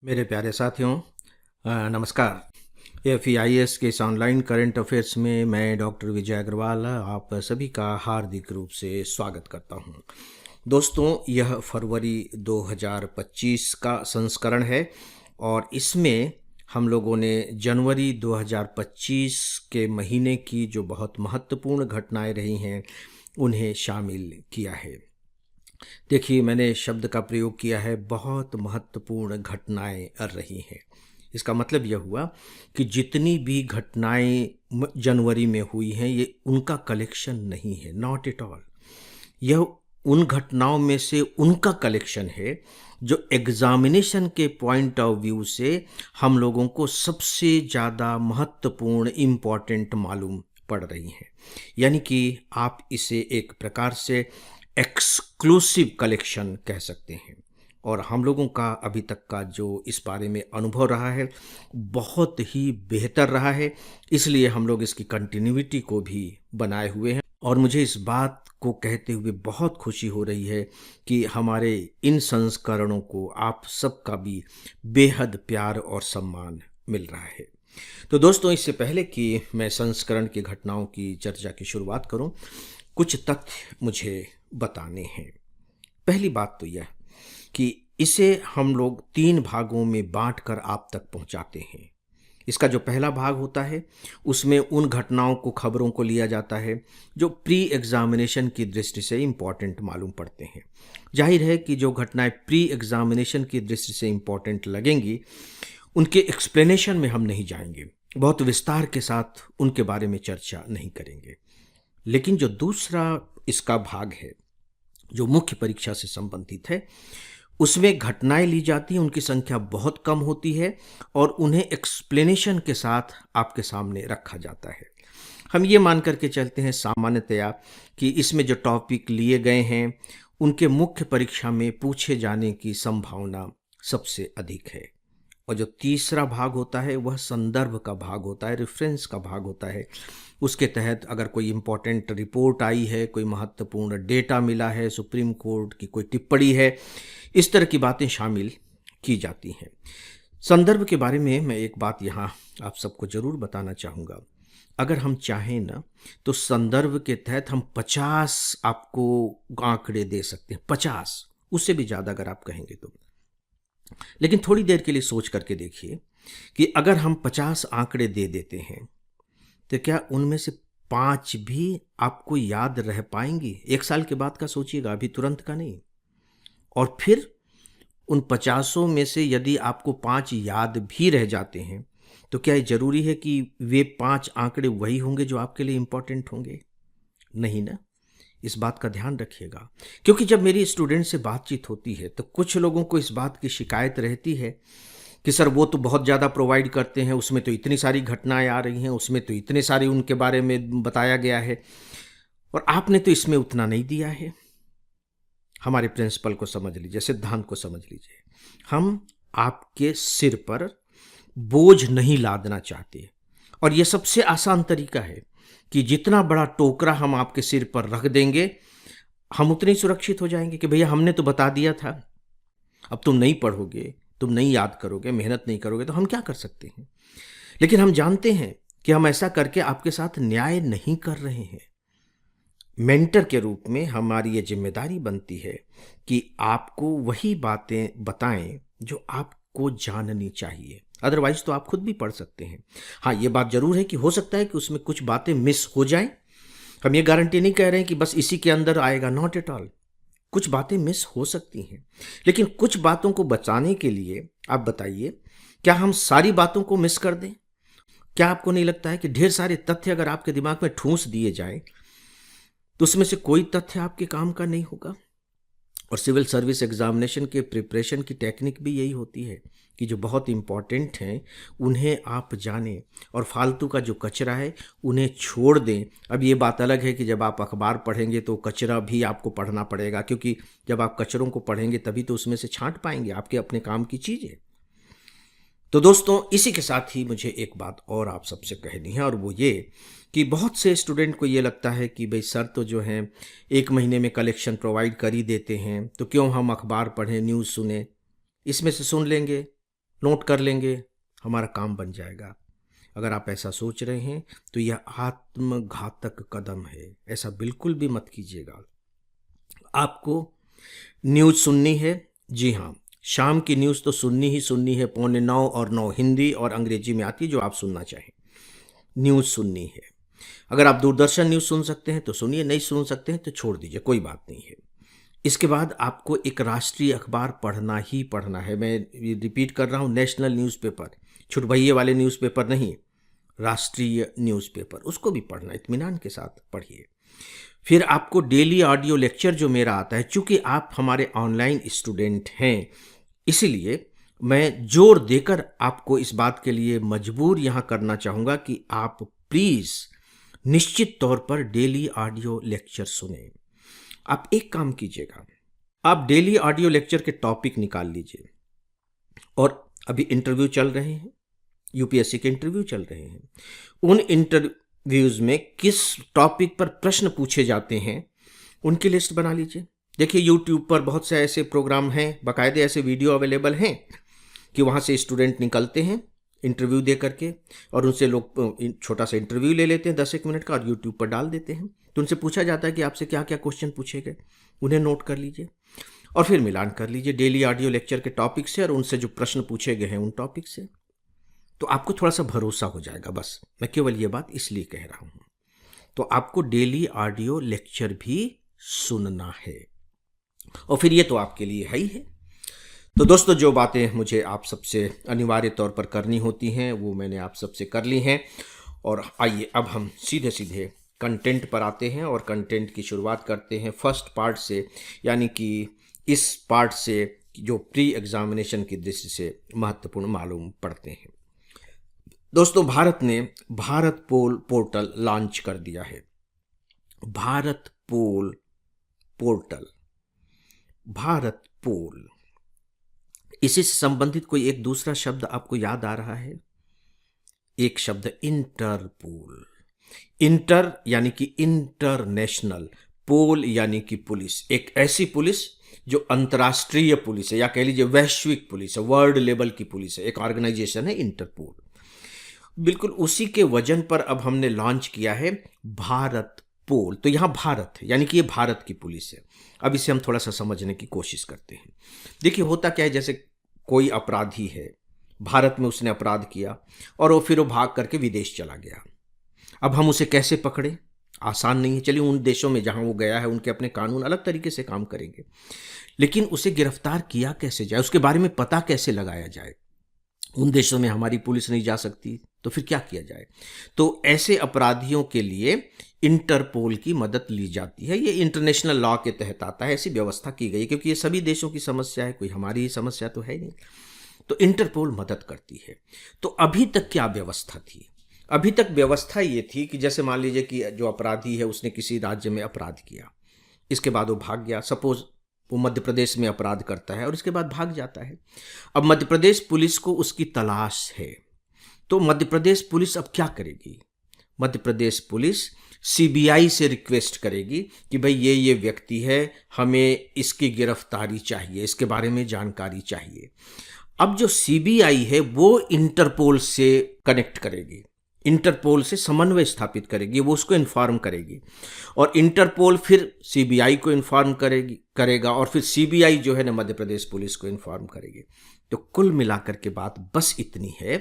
मेरे प्यारे साथियों, नमस्कार। FEIS के इस ऑनलाइन करंट अफेयर्स में मैं डॉक्टर विजय अग्रवाल आप सभी का हार्दिक रूप से स्वागत करता हूं। दोस्तों, यह फरवरी 2025 का संस्करण है और इसमें हम लोगों ने जनवरी 2025 के महीने की जो बहुत महत्वपूर्ण घटनाएं रही हैं उन्हें शामिल किया है। देखिए, मैंने शब्द का प्रयोग किया है, बहुत महत्वपूर्ण घटनाएं रही हैं। इसका मतलब यह हुआ कि जितनी भी घटनाएं जनवरी में हुई हैं ये उनका कलेक्शन नहीं है, नॉट एट ऑल। यह उन घटनाओं में से उनका कलेक्शन है जो एग्जामिनेशन के पॉइंट ऑफ व्यू से हम लोगों को सबसे ज़्यादा महत्वपूर्ण इम्पॉर्टेंट मालूम पड़ रही हैं। यानी कि आप इसे एक प्रकार से एक्सक्लूसिव कलेक्शन कह सकते हैं। और हम लोगों का अभी तक का जो इस बारे में अनुभव रहा है बहुत ही बेहतर रहा है, इसलिए हम लोग इसकी कंटिन्यूटी को भी बनाए हुए हैं। और मुझे इस बात को कहते हुए बहुत खुशी हो रही है कि हमारे इन संस्करणों को आप सबका भी बेहद प्यार और सम्मान मिल रहा है। तो दोस्तों, इससे पहले कि मैं संस्करण की घटनाओं की चर्चा की शुरुआत करूं, कुछ तथ्य मुझे बताने हैं। पहली बात तो यह कि इसे हम लोग 3 भागों में बांटकर आप तक पहुंचाते हैं। इसका जो पहला भाग होता है उसमें उन घटनाओं को, खबरों को लिया जाता है जो प्री एग्जामिनेशन की दृष्टि से इम्पॉर्टेंट मालूम पड़ते हैं। जाहिर है कि जो घटनाएं प्री एग्जामिनेशन की दृष्टि से इम्पॉर्टेंट लगेंगी उनके एक्सप्लेनेशन में हम नहीं जाएंगे, बहुत विस्तार के साथ उनके बारे में चर्चा नहीं करेंगे। लेकिन जो दूसरा इसका भाग है जो मुख्य परीक्षा से संबंधित है, उसमें घटनाएं ली जाती हैं, उनकी संख्या बहुत कम होती है और उन्हें एक्सप्लेनेशन के साथ आपके सामने रखा जाता है। हम ये मान करके चलते हैं सामान्यतया कि इसमें जो टॉपिक लिए गए हैं उनके मुख्य परीक्षा में पूछे जाने की संभावना सबसे अधिक है। और जो तीसरा भाग होता है वह संदर्भ का भाग होता है, रेफरेंस का भाग होता है। उसके तहत अगर कोई इम्पोर्टेंट रिपोर्ट आई है, कोई महत्वपूर्ण डेटा मिला है, सुप्रीम कोर्ट की कोई टिप्पणी है, इस तरह की बातें शामिल की जाती हैं। संदर्भ के बारे में मैं एक बात यहाँ आप सबको ज़रूर बताना चाहूँगा। अगर हम चाहें ना तो संदर्भ के तहत हम 50 आपको आंकड़े दे सकते हैं, 50, उससे भी ज़्यादा अगर आप कहेंगे तो। लेकिन थोड़ी देर के लिए सोच करके देखिए कि अगर हम 50 आंकड़े दे देते हैं तो क्या उनमें से 5 भी आपको याद रह पाएंगी? 1 साल के बाद का सोचिएगा, अभी तुरंत का नहीं। और फिर उन 50 में से यदि आपको 5 याद भी रह जाते हैं तो क्या ये जरूरी है कि वे 5 आंकड़े वही होंगे जो आपके लिए इंपॉर्टेंट होंगे? नहीं ना। इस बात का ध्यान रखिएगा, क्योंकि जब मेरी स्टूडेंट से बातचीत होती है तो कुछ लोगों को इस बात की शिकायत रहती है कि सर वो तो बहुत ज़्यादा प्रोवाइड करते हैं, उसमें तो इतनी सारी घटनाएं आ रही हैं, उसमें तो इतने सारे उनके बारे में बताया गया है और आपने तो इसमें उतना नहीं दिया है। हमारे प्रिंसिपल को समझ लीजिए, सिद्धांत को समझ लीजिए। हम आपके सिर पर बोझ नहीं लादना चाहते और यह सबसे आसान तरीका है कि जितना बड़ा टोकरा हम आपके सिर पर रख देंगे हम उतने ही सुरक्षित हो जाएंगे कि भैया हमने तो बता दिया था, अब तुम नहीं पढ़ोगे, तुम नहीं याद करोगे, मेहनत नहीं करोगे तो हम क्या कर सकते हैं। लेकिन हम जानते हैं कि हम ऐसा करके आपके साथ न्याय नहीं कर रहे हैं। मेंटर के रूप में हमारी ये जिम्मेदारी बनती है कि आपको वही बातें बताएं जो आपको जाननी चाहिए, अदरवाइज तो आप खुद भी पढ़ सकते हैं। हाँ, ये बात जरूर है कि हो सकता है कि उसमें कुछ बातें मिस हो जाएं। हम ये गारंटी नहीं कह रहे हैं कि बस इसी के अंदर आएगा, नॉट एट ऑल। कुछ बातें मिस हो सकती हैं, लेकिन कुछ बातों को बचाने के लिए आप बताइए, क्या हम सारी बातों को मिस कर दें? क्या आपको नहीं लगता है कि ढेर सारे तथ्य अगर आपके दिमाग में ठूंस दिए जाए तो उसमें से कोई तथ्य आपके काम का नहीं होगा? और सिविल सर्विस एग्जामिनेशन के प्रिपरेशन की टेक्निक भी यही होती है कि जो बहुत इंपॉर्टेंट हैं उन्हें आप जानें और फालतू का जो कचरा है उन्हें छोड़ दें। अब ये बात अलग है कि जब आप अखबार पढ़ेंगे तो कचरा भी आपको पढ़ना पड़ेगा, क्योंकि जब आप कचरों को पढ़ेंगे तभी तो उसमें से छांट पाएंगे आपके अपने काम की चीज़ें। तो दोस्तों, इसी के साथ ही मुझे एक बात और आप सबसे कहनी है और वो ये कि बहुत से स्टूडेंट को ये लगता है कि भाई सर तो जो है 1 महीने में कलेक्शन प्रोवाइड कर ही देते हैं, तो क्यों हम अखबार पढ़ें, न्यूज़ सुने, इसमें से सुन लेंगे, नोट कर लेंगे, हमारा काम बन जाएगा। अगर आप ऐसा सोच रहे हैं तो यह आत्मघातक कदम है, ऐसा बिल्कुल भी मत कीजिएगा। आपको न्यूज़ सुननी है, जी हाँ, शाम की न्यूज़ तो सुननी ही सुननी है, 8:45 और 9 हिंदी और अंग्रेजी में आती है, जो आप सुनना चाहें न्यूज़ सुननी है। अगर आप दूरदर्शन न्यूज़ सुन सकते हैं तो सुनिए, नहीं सुन सकते हैं तो छोड़ दीजिए, कोई बात नहीं है। इसके बाद आपको एक राष्ट्रीय अखबार पढ़ना ही पढ़ना है। मैं रिपीट कर रहा हूँ, नेशनल न्यूज़पेपर, छुटभइये वाले न्यूज़पेपर नहीं, राष्ट्रीय न्यूज़पेपर, उसको भी पढ़ना, इत्मीनान के साथ पढ़िए। फिर आपको डेली ऑडियो लेक्चर जो मेरा आता है, चूंकि आप हमारे ऑनलाइन स्टूडेंट हैं, इसलिए मैं जोर देकर आपको इस बात के लिए मजबूर यहाँ करना चाहूँगा कि आप प्लीज़ निश्चित तौर पर डेली ऑडियो लेक्चर सुने। आप एक काम कीजिएगा, आप डेली ऑडियो लेक्चर के टॉपिक निकाल लीजिए, और अभी इंटरव्यू चल रहे हैं, यूपीएससी के इंटरव्यू चल रहे हैं, उन इंटरव्यूज में किस टॉपिक पर प्रश्न पूछे जाते हैं उनकी लिस्ट बना लीजिए। देखिए यूट्यूब पर बहुत से ऐसे प्रोग्राम हैं, बाकायदे ऐसे वीडियो अवेलेबल हैं कि वहाँ से स्टूडेंट निकलते हैं इंटरव्यू दे करके, और उनसे लोग छोटा सा इंटरव्यू ले लेते हैं 10-1 मिनट का, और यूट्यूब पर डाल देते हैं। तो उनसे पूछा जाता है कि आपसे क्या क्या क्वेश्चन पूछे गए, उन्हें नोट कर लीजिए और फिर मिलान कर लीजिए डेली ऑडियो लेक्चर के टॉपिक से और उनसे जो प्रश्न पूछे गए हैं उन टॉपिक से, तो आपको थोड़ा सा भरोसा हो जाएगा। बस मैं केवल ये बात इसलिए कह रहा हूँ। तो आपको डेली ऑडियो लेक्चर भी सुनना है, और फिर ये तो आपके लिए है ही है। तो दोस्तों, जो बातें मुझे आप सबसे अनिवार्य तौर पर करनी होती हैं वो मैंने आप सबसे कर ली हैं, और आइए अब हम सीधे सीधे कंटेंट पर आते हैं, और कंटेंट की शुरुआत करते हैं फर्स्ट पार्ट से, यानी कि इस पार्ट से जो प्री एग्जामिनेशन की दृष्टि से महत्वपूर्ण मालूम पड़ते हैं। दोस्तों, भारत ने भारत पोल पोर्टल लॉन्च कर दिया है। भारत पोल पोर्टल, भारत पोल, इसी से संबंधित कोई एक दूसरा शब्द आपको याद आ रहा है? एक शब्द इंटरपोल। इंटर यानी कि इंटरनेशनल, पोल यानी कि पुलिस, एक ऐसी पुलिस जो अंतर्राष्ट्रीय पुलिस है, या कह लीजिए वैश्विक पुलिस है, वर्ल्ड लेवल की पुलिस है, एक ऑर्गेनाइजेशन है इंटरपोल। बिल्कुल उसी के वजन पर अब हमने लॉन्च किया है भारत पोल। तो यहाँ भारत है, यानी कि ये भारत की पुलिस है। अब इसे हम थोड़ा सा समझने की कोशिश करते हैं। देखिए होता क्या है, जैसे कोई अपराधी है, भारत में उसने अपराध किया और वो भाग करके विदेश चला गया। अब हम उसे कैसे पकड़े? आसान नहीं है। चलिए उन देशों में जहां वो गया है उनके अपने कानून अलग तरीके से काम करेंगे, लेकिन उसे गिरफ्तार किया कैसे जाए, उसके बारे में पता कैसे लगाया जाए? उन देशों में हमारी पुलिस नहीं जा सकती, तो फिर क्या किया जाए? तो ऐसे अपराधियों के लिए इंटरपोल की मदद ली जाती है। ये इंटरनेशनल लॉ के तहत आता है, ऐसी व्यवस्था की गई, क्योंकि ये सभी देशों की समस्या है, कोई हमारी ही समस्या तो है नहीं। तो इंटरपोल मदद करती है। तो अभी तक क्या व्यवस्था थी? अभी तक व्यवस्था ये थी कि जैसे मान लीजिए कि जो अपराधी है उसने किसी राज्य में अपराध किया, इसके बाद वो भाग गया। सपोज वो मध्य प्रदेश में अपराध करता है और इसके बाद भाग जाता है। अब मध्य प्रदेश पुलिस को उसकी तलाश है, तो मध्य प्रदेश पुलिस अब क्या करेगी? मध्य प्रदेश पुलिस सीबीआई से रिक्वेस्ट करेगी कि भाई ये व्यक्ति है, हमें इसकी गिरफ्तारी चाहिए, इसके बारे में जानकारी चाहिए। अब जो सीबीआई है वो इंटरपोल से कनेक्ट करेगी, इंटरपोल से समन्वय स्थापित करेगी, वो उसको इन्फॉर्म करेगी, और इंटरपोल फिर सीबीआई को इन्फॉर्म करेगा, और फिर सीबीआई जो है ना मध्य प्रदेश पुलिस को इन्फॉर्म करेगी। तो कुल मिलाकर के बात बस इतनी है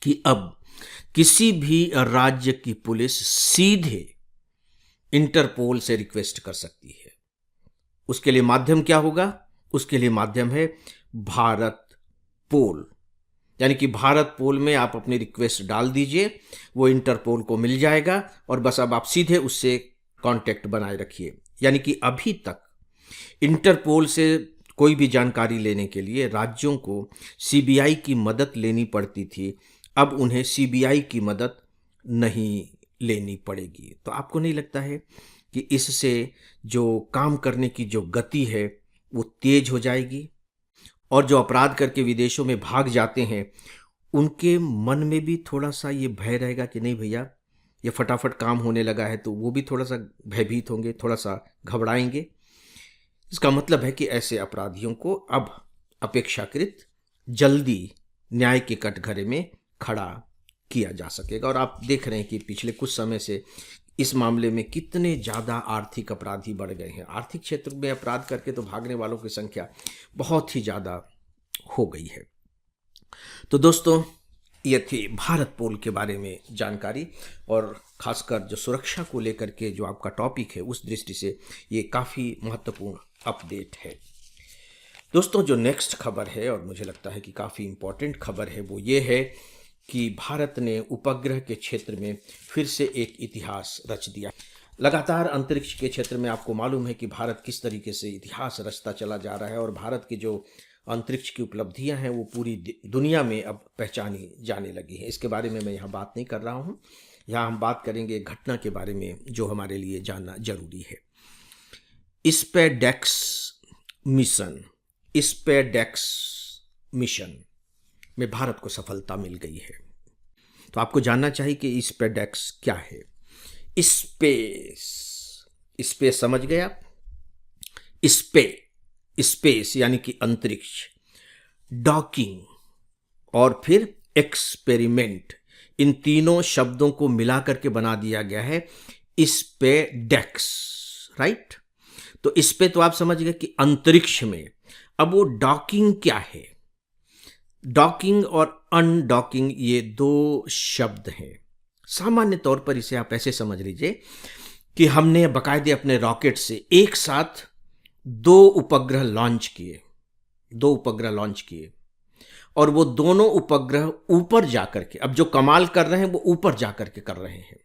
कि अब किसी भी राज्य की पुलिस सीधे इंटरपोल से रिक्वेस्ट कर सकती है। उसके लिए माध्यम क्या होगा? उसके लिए माध्यम है भारत पोल, यानी कि भारत पोल में आप अपनी रिक्वेस्ट डाल दीजिए, वो इंटरपोल को मिल जाएगा, और बस अब आप सीधे उससे कांटेक्ट बनाए रखिए। यानी कि अभी तक इंटरपोल से कोई भी जानकारी लेने के लिए राज्यों को सीबीआई की मदद लेनी पड़ती थी, अब उन्हें सीबीआई की मदद नहीं लेनी पड़ेगी। तो आपको नहीं लगता है कि इससे जो काम करने की जो गति है वो तेज हो जाएगी, और जो अपराध करके विदेशों में भाग जाते हैं उनके मन में भी थोड़ा सा ये भय रहेगा कि नहीं भैया ये फटाफट काम होने लगा है, तो वो भी थोड़ा सा भयभीत होंगे, थोड़ा सा घबराएंगे। इसका मतलब है कि ऐसे अपराधियों को अब अपेक्षाकृत जल्दी न्याय के कटघरे में खड़ा किया जा सकेगा। और आप देख रहे हैं कि पिछले कुछ समय से इस मामले में कितने ज़्यादा आर्थिक अपराधी बढ़ गए हैं। आर्थिक क्षेत्र में अपराध करके तो भागने वालों की संख्या बहुत ही ज़्यादा हो गई है। तो दोस्तों, ये थी भारत पोल के बारे में जानकारी, और खासकर जो सुरक्षा को लेकर के जो आपका टॉपिक है उस दृष्टि से ये काफ़ी महत्वपूर्ण अपडेट है। दोस्तों, जो नेक्स्ट खबर है और मुझे लगता है कि काफ़ी इम्पोर्टेंट खबर है वो ये है कि भारत ने उपग्रह के क्षेत्र में फिर से एक इतिहास रच दिया। लगातार अंतरिक्ष के क्षेत्र में आपको मालूम है कि भारत किस तरीके से इतिहास रचता चला जा रहा है, और भारत की जो अंतरिक्ष की उपलब्धियां हैं वो पूरी दुनिया में अब पहचानी जाने लगी हैं। इसके बारे में मैं यहाँ बात नहीं कर रहा हूँ। यहाँ हम बात करेंगे एक घटना के बारे में जो हमारे लिए जानना जरूरी है। स्पेसडेक्स मिशन में भारत को सफलता मिल गई है। तो आपको जानना चाहिए कि स्पेसडेक्स क्या है। स्पेस समझ गए आप? स्पेस यानी कि अंतरिक्ष, डॉकिंग और फिर एक्सपेरिमेंट, इन तीनों शब्दों को मिलाकर के बना दिया गया है स्पेसडेक्स, राइट। तो इस पे तो आप समझ गए कि अंतरिक्ष में। अब वो डॉकिंग क्या है? डॉकिंग और अनडॉकिंग ये दो शब्द हैं। सामान्य तौर पर इसे आप ऐसे समझ लीजिए कि हमने बाकायदे अपने रॉकेट से एक साथ दो उपग्रह लॉन्च किए, और वो दोनों उपग्रह ऊपर जाकर के, अब जो कमाल कर रहे हैं वो ऊपर जाकर के कर रहे हैं।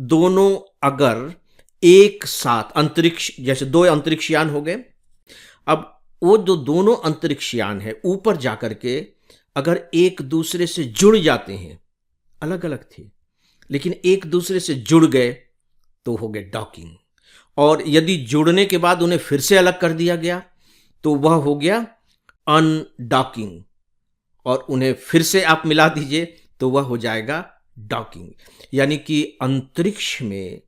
दोनों अगर एक साथ अंतरिक्ष, जैसे दो अंतरिक्षयान हो गए, अब वो जो दोनों अंतरिक्षयान है ऊपर जाकर के अगर एक दूसरे से जुड़ जाते हैं, अलग अलग थे लेकिन एक दूसरे से जुड़ गए तो हो गए डॉकिंग। और यदि जुड़ने के बाद उन्हें फिर से अलग कर दिया गया तो वह हो गया अनडॉकिंग, और उन्हें फिर से आप मिला दीजिए तो वह हो जाएगा डॉकिंग। यानी कि अंतरिक्ष में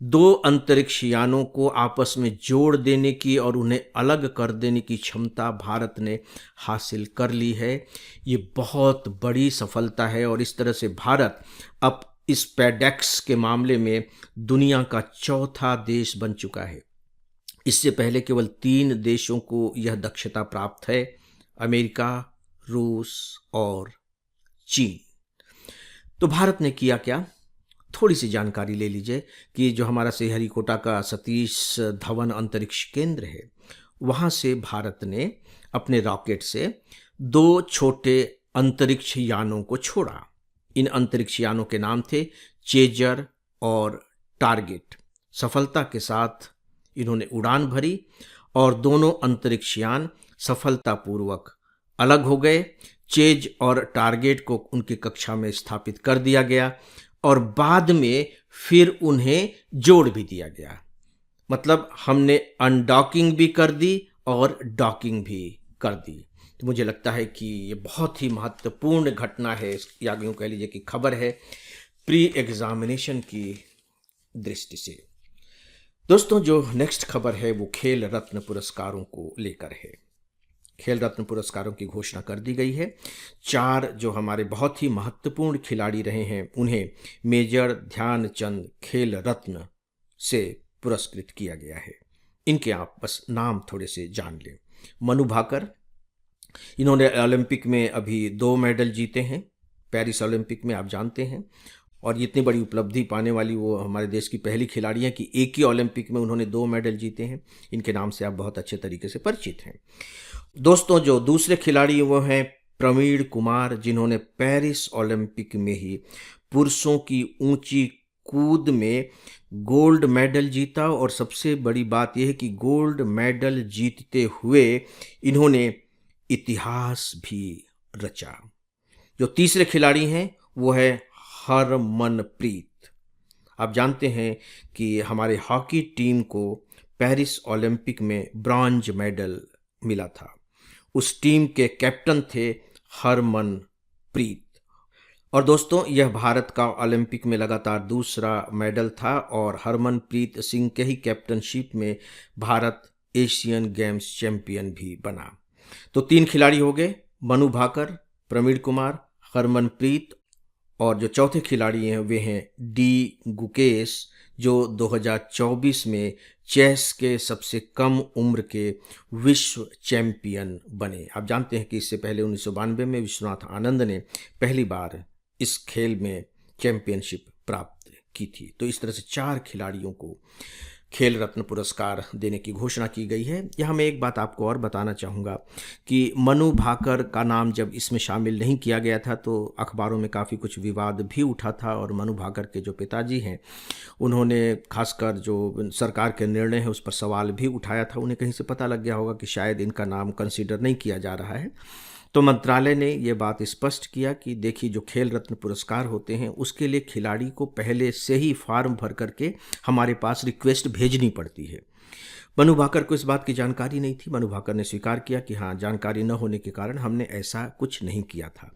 दो अंतरिक्षयानों को आपस में जोड़ देने की और उन्हें अलग कर देने की क्षमता भारत ने हासिल कर ली है। ये बहुत बड़ी सफलता है, और इस तरह से भारत अब स्पेसडेक्स के मामले में दुनिया का चौथा देश बन चुका है। इससे पहले केवल 3 देशों को यह दक्षता प्राप्त है, अमेरिका, रूस और चीन। तो भारत ने किया क्या, थोड़ी सी जानकारी ले लीजिए कि जो हमारा श्रीहरिकोटा का सतीश धवन अंतरिक्ष केंद्र है, वहाँ से भारत ने अपने रॉकेट से 2 छोटे अंतरिक्ष यानों को छोड़ा। इन अंतरिक्ष यानों के नाम थे चेजर और टारगेट। सफलता के साथ इन्होंने उड़ान भरी और दोनों अंतरिक्ष यान सफलतापूर्वक अलग हो गए। चेज और टारगेट को उनकी कक्षा में स्थापित कर दिया गया और बाद में फिर उन्हें जोड़ भी दिया गया। मतलब हमने अनडॉकिंग भी कर दी और डॉकिंग भी कर दी। तो मुझे लगता है कि ये बहुत ही महत्वपूर्ण घटना है, या यूँ कह लीजिए कि खबर है प्री एग्जामिनेशन की दृष्टि से। दोस्तों, जो नेक्स्ट खबर है वो खेल रत्न पुरस्कारों को लेकर है। खेल रत्न पुरस्कारों की घोषणा कर दी गई है। 4 जो हमारे बहुत ही महत्वपूर्ण खिलाड़ी रहे हैं उन्हें मेजर ध्यानचंद खेल रत्न से पुरस्कृत किया गया है। इनके आप बस नाम थोड़े से जान लें। मनु भाकर, इन्होंने ओलंपिक में अभी 2 मेडल जीते हैं, पेरिस ओलंपिक में, आप जानते हैं। और इतनी बड़ी उपलब्धि पाने वाली वो हमारे देश की पहली खिलाड़ी हैं कि एक ही ओलंपिक में उन्होंने 2 मेडल जीते हैं। इनके नाम से आप बहुत अच्छे तरीके से परिचित हैं। दोस्तों, जो दूसरे खिलाड़ी वो हैं प्रवीण कुमार, जिन्होंने पेरिस ओलंपिक में ही पुरुषों की ऊंची कूद में गोल्ड मेडल जीता। और सबसे बड़ी बात यह है कि गोल्ड मेडल जीतते हुए इन्होंने इतिहास भी रचा। जो तीसरे खिलाड़ी हैं वो है हरमनप्रीत। आप जानते हैं कि हमारे हॉकी टीम को पेरिस ओलंपिक में ब्रॉन्ज मेडल मिला था। उस टीम के कैप्टन थे हरमनप्रीत। और दोस्तों, यह भारत का ओलंपिक में लगातार दूसरा मेडल था और हरमनप्रीत सिंह के ही कैप्टनशिप में भारत एशियन गेम्स चैंपियन भी बना। तो 3 खिलाड़ी हो गए, मनु भाकर, प्रवीण कुमार, हरमनप्रीत, और जो चौथे खिलाड़ी हैं वे हैं डी गुकेश, जो 2024 में चेस के सबसे कम उम्र के विश्व चैंपियन बने। आप जानते हैं कि इससे पहले 1992 में विश्वनाथ आनंद ने पहली बार इस खेल में चैंपियनशिप प्राप्त की थी। तो इस तरह से 4 खिलाड़ियों को खेल रत्न पुरस्कार देने की घोषणा की गई है। यहाँ मैं एक बात आपको और बताना चाहूँगा कि मनु भाकर का नाम जब इसमें शामिल नहीं किया गया था तो अखबारों में काफ़ी कुछ विवाद भी उठा था, और मनु भाकर के जो पिताजी हैं उन्होंने खासकर जो सरकार के निर्णय है उस पर सवाल भी उठाया था। उन्हें कहीं से पता लग गया होगा कि शायद इनका नाम कंसीडर नहीं किया जा रहा है, तो मंत्रालय ने ये बात स्पष्ट किया कि देखिए, जो खेल रत्न पुरस्कार होते हैं उसके लिए खिलाड़ी को पहले से ही फॉर्म भर करके हमारे पास रिक्वेस्ट भेजनी पड़ती है। मनु भाकर को इस बात की जानकारी नहीं थी। मनु भाकर ने स्वीकार किया कि हाँ, जानकारी न होने के कारण हमने ऐसा कुछ नहीं किया था।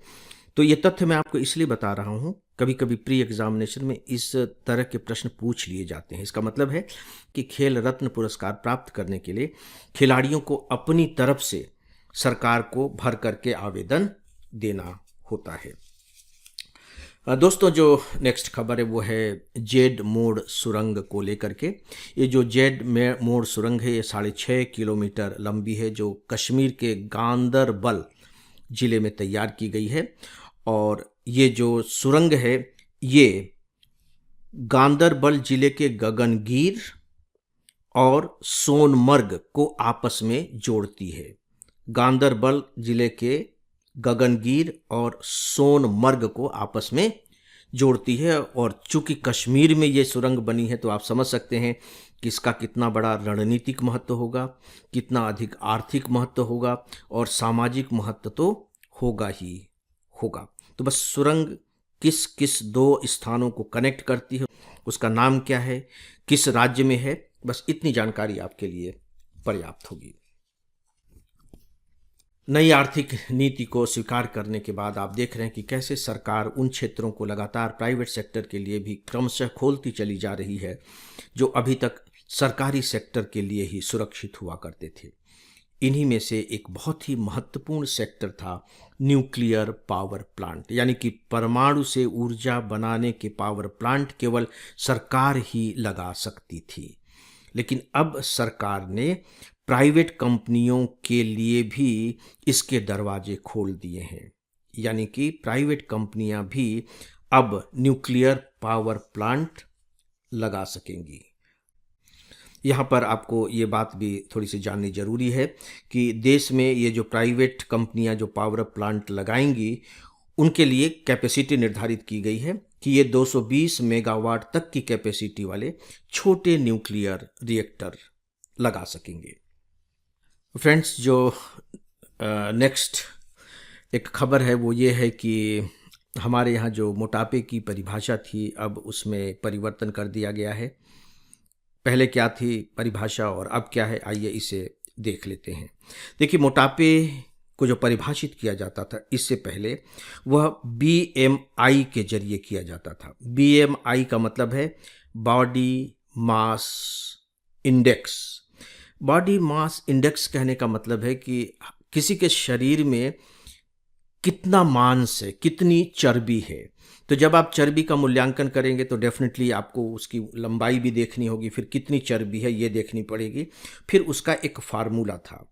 तो ये तथ्य मैं आपको इसलिए बता रहा हूँ, कभी कभी प्री एग्जामिनेशन में इस तरह के प्रश्न पूछ लिए जाते हैं। इसका मतलब है कि खेल रत्न पुरस्कार प्राप्त करने के लिए खिलाड़ियों को अपनी तरफ से सरकार को भर करके आवेदन देना होता है। दोस्तों, जो नेक्स्ट खबर है वो है जेड मोड़ सुरंग को लेकर के। ये जो जेड मोड़ सुरंग है ये 6.5 किलोमीटर लंबी है, जो कश्मीर के गांदरबल ज़िले में तैयार की गई है। और ये जो सुरंग है ये गांदरबल ज़िले के गगनगीर और सोनमर्ग को आपस में जोड़ती है। गांदरबल ज़िले के गगनगीर और सोनमर्ग को आपस में जोड़ती है। और चूंकि कश्मीर में ये सुरंग बनी है तो आप समझ सकते हैं कि इसका कितना बड़ा रणनीतिक महत्व होगा, कितना अधिक आर्थिक महत्व होगा, और सामाजिक महत्व तो होगा ही होगा। तो बस सुरंग किस किस 2 स्थानों को कनेक्ट करती है, उसका नाम क्या है, किस राज्य में है, बस इतनी जानकारी आपके लिए पर्याप्त होगी। नई आर्थिक नीति को स्वीकार करने के बाद आप देख रहे हैं कि कैसे सरकार उन क्षेत्रों को लगातार प्राइवेट सेक्टर के लिए भी क्रमशः खोलती चली जा रही है जो अभी तक सरकारी सेक्टर के लिए ही सुरक्षित हुआ करते थे। इन्हीं में से एक बहुत ही महत्वपूर्ण सेक्टर था न्यूक्लियर पावर प्लांट, यानी कि परमाणु से ऊर्जा बनाने के पावर प्लांट केवल सरकार ही लगा सकती थी। लेकिन अब सरकार ने प्राइवेट कंपनियों के लिए भी इसके दरवाजे खोल दिए हैं, यानी कि प्राइवेट कंपनियां भी अब न्यूक्लियर पावर प्लांट लगा सकेंगी। यहाँ पर आपको ये बात भी थोड़ी सी जाननी जरूरी है कि देश में ये जो प्राइवेट कंपनियां जो पावर प्लांट लगाएंगी उनके लिए कैपेसिटी निर्धारित की गई है कि ये 220 मेगावाट तक की कैपेसिटी वाले छोटे न्यूक्लियर रिएक्टर लगा सकेंगे। फ्रेंड्स, जो नेक्स्ट एक खबर है वो ये है कि हमारे यहाँ जो मोटापे की परिभाषा थी अब उसमें परिवर्तन कर दिया गया है। पहले क्या थी परिभाषा और अब क्या है, आइए इसे देख लेते हैं। देखिए, मोटापे को जो परिभाषित किया जाता था इससे पहले वह BMI के जरिए किया जाता था। BMI का मतलब है body mass index. Body mass index कहने का मतलब है कि किसी के शरीर में कितना मांस है, कितनी चर्बी है। तो जब आप चर्बी का मूल्यांकन करेंगे तो डेफिनेटली आपको उसकी लंबाई भी देखनी होगी, फिर कितनी चर्बी है ये देखनी पड़ेगी, फिर उसका एक फार्मूला था।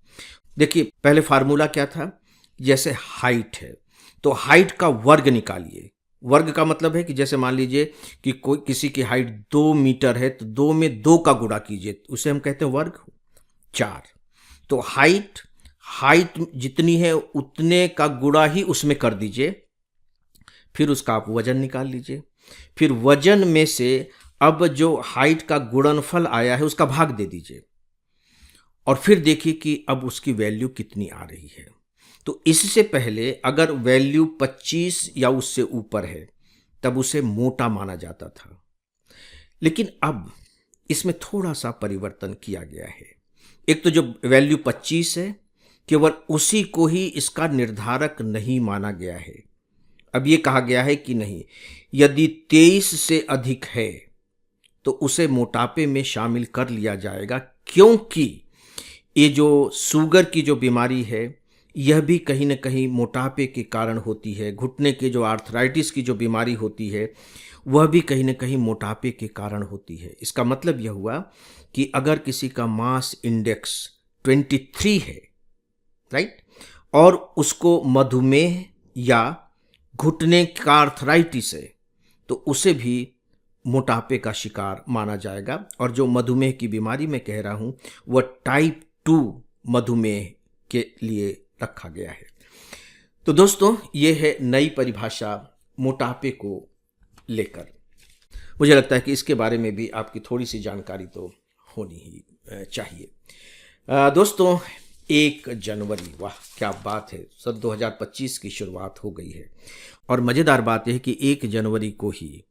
देखिए, पहले फार्मूला क्या था, जैसे हाइट है तो हाइट का वर्ग निकालिए। वर्ग का मतलब है कि जैसे मान लीजिए कि कोई किसी की हाइट 2 मीटर है तो 2 में 2 का गुणा कीजिए, उसे हम कहते हैं वर्ग 4। तो हाइट जितनी है उतने का गुणा ही उसमें कर दीजिए, फिर उसका आप वजन निकाल लीजिए। फिर वजन में से अब जो हाइट का गुणनफल आया है उसका भाग दे दीजिए, और फिर देखिए कि अब उसकी वैल्यू कितनी आ रही है। तो इससे पहले अगर वैल्यू 25 या उससे ऊपर है तब उसे मोटा माना जाता था, लेकिन अब इसमें थोड़ा सा परिवर्तन किया गया है। एक तो जो वैल्यू 25 है केवल उसी को ही इसका निर्धारक नहीं माना गया है। अब ये कहा गया है कि नहीं, यदि 23 से अधिक है तो उसे मोटापे में शामिल कर लिया जाएगा, क्योंकि ये जो शुगर की जो बीमारी है यह भी कहीं न कहीं मोटापे के कारण होती है। घुटने के जो आर्थराइटिस की जो बीमारी होती है, वह भी कहीं न कहीं मोटापे के कारण होती है। इसका मतलब यह हुआ कि अगर किसी का मास इंडेक्स 23 है, राइट? और उसको मधुमेह या घुटने का आर्थराइटिस है, तो उसे भी मोटापे का शिकार माना जाएगा। और जो मधुमेह की बीमारी मैं कह रहा हूँ, वह टाइप 2 मधुमेह के लिए रखा गया है। तो दोस्तों, ये है नई परिभाषा मोटापे को लेकर। मुझे लगता है कि इसके बारे में भी आपकी थोड़ी सी जानकारी तो होनी ही चाहिए। दोस्तों, 1 जनवरी, वाह क्या बात है, सन 2025 की शुरुआत हो गई है। और मज़ेदार बात यह है कि 1 जनवरी को ही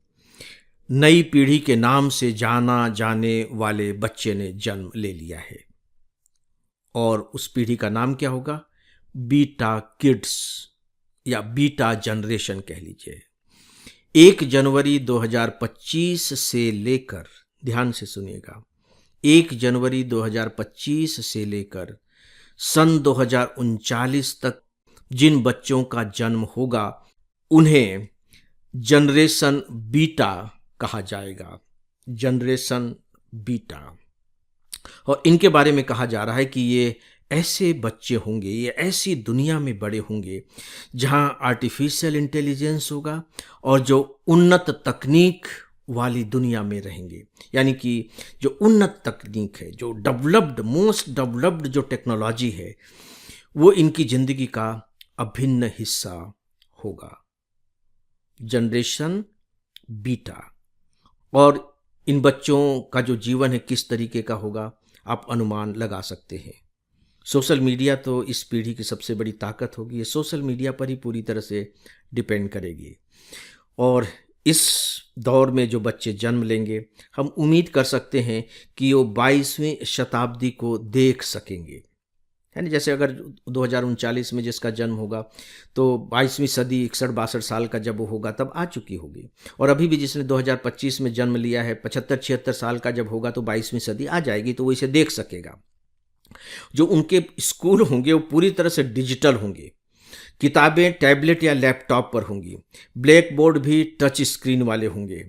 नई पीढ़ी के नाम से जाना जाने वाले बच्चे ने जन्म ले लिया है। और उस पीढ़ी का नाम क्या होगा? बीटा किड्स या बीटा जनरेशन कह लीजिए। 1 जनवरी 2025 से लेकर, ध्यान से सुनिएगा, 1 जनवरी 2025 से लेकर सन 2039 तक जिन बच्चों का जन्म होगा, उन्हें जनरेशन बीटा कहा जाएगा। Generation beta. और इनके बारे में कहा जा रहा है कि ये ऐसे बच्चे होंगे, ये ऐसी दुनिया में बड़े होंगे जहां आर्टिफिशियल इंटेलिजेंस होगा और जो उन्नत तकनीक वाली दुनिया में रहेंगे। यानी कि जो उन्नत तकनीक है, जो डेवलप्ड, मोस्ट डेवलप्ड जो टेक्नोलॉजी है, वो इनकी ज़िंदगी का अभिन्न हिस्सा होगा। Generation beta. और इन बच्चों का जो जीवन है किस तरीके का होगा, आप अनुमान लगा सकते हैं। सोशल मीडिया तो इस पीढ़ी की सबसे बड़ी ताकत होगी। ये सोशल मीडिया पर ही पूरी तरह से डिपेंड करेगी। और इस दौर में जो बच्चे जन्म लेंगे, हम उम्मीद कर सकते हैं कि वो 22वीं शताब्दी को देख सकेंगे। यानी जैसे अगर 2039 में जिसका जन्म होगा, तो 22वीं सदी 61-62 साल का जब वो होगा तब आ चुकी होगी। और अभी भी जिसने 2025 में जन्म लिया है, 75-76 साल का जब होगा तो 22वीं सदी आ जाएगी, तो वो इसे देख सकेगा। जो उनके स्कूल होंगे वो पूरी तरह से डिजिटल होंगे। किताबें टैबलेट या लैपटॉप पर होंगी। ब्लैक बोर्ड भी टच स्क्रीन वाले होंगे।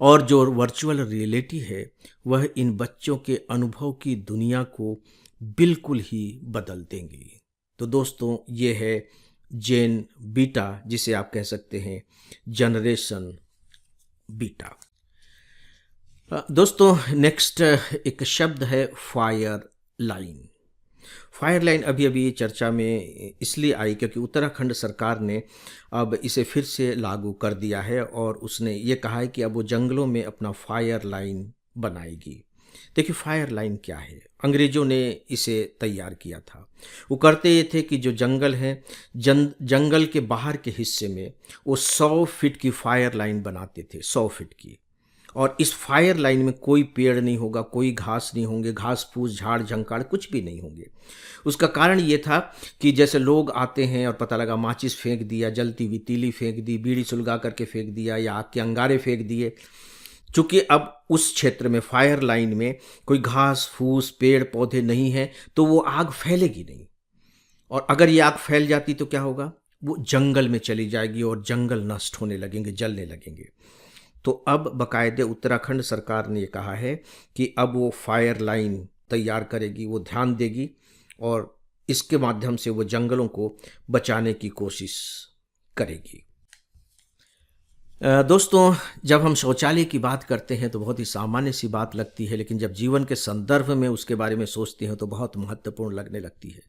और जो वर्चुअल रियलिटी है, वह इन बच्चों के अनुभव की दुनिया को बिल्कुल ही बदल देंगी। तो दोस्तों, ये है जेन बीटा, जिसे आप कह सकते हैं जनरेशन बीटा। दोस्तों, नेक्स्ट एक शब्द है फायर लाइन। फायर लाइन अभी अभी चर्चा में इसलिए आई क्योंकि उत्तराखंड सरकार ने अब इसे फिर से लागू कर दिया है और उसने ये कहा है कि अब वो जंगलों में अपना फायर लाइन बनाएगी। देखिए, फायर लाइन क्या है? अंग्रेज़ों ने इसे तैयार किया था। वो करते ये थे कि जो जंगल है, जंगल के बाहर के हिस्से में वो 100 फीट की फायर लाइन बनाते थे, 100 फीट की। और इस फायर लाइन में कोई पेड़ नहीं होगा, कोई घास नहीं होंगे, घास फूस, झाड़ झंकाड़ कुछ भी नहीं होंगे। उसका कारण ये था कि जैसे लोग आते हैं और पता लगा माचिस फेंक दिया, जलती हुई तीली फेंक दी, बीड़ी सुलगा करके फेंक दिया या आग के अंगारे फेंक दिए। चूँकि अब उस क्षेत्र में फायर लाइन में कोई घास फूस, पेड़ पौधे नहीं है, तो वो आग फैलेगी नहीं। और अगर ये आग फैल जाती तो क्या होगा? वो जंगल में चली जाएगी और जंगल नष्ट होने लगेंगे, जलने लगेंगे। तो अब बाकायदे उत्तराखंड सरकार ने कहा है कि अब वो फायर लाइन तैयार करेगी, वो ध्यान देगी और इसके माध्यम से वो जंगलों को बचाने की कोशिश करेगी। दोस्तों, जब हम शौचालय की बात करते हैं तो बहुत ही सामान्य सी बात लगती है, लेकिन जब जीवन के संदर्भ में उसके बारे में सोचते हैं तो बहुत महत्वपूर्ण लगने लगती है।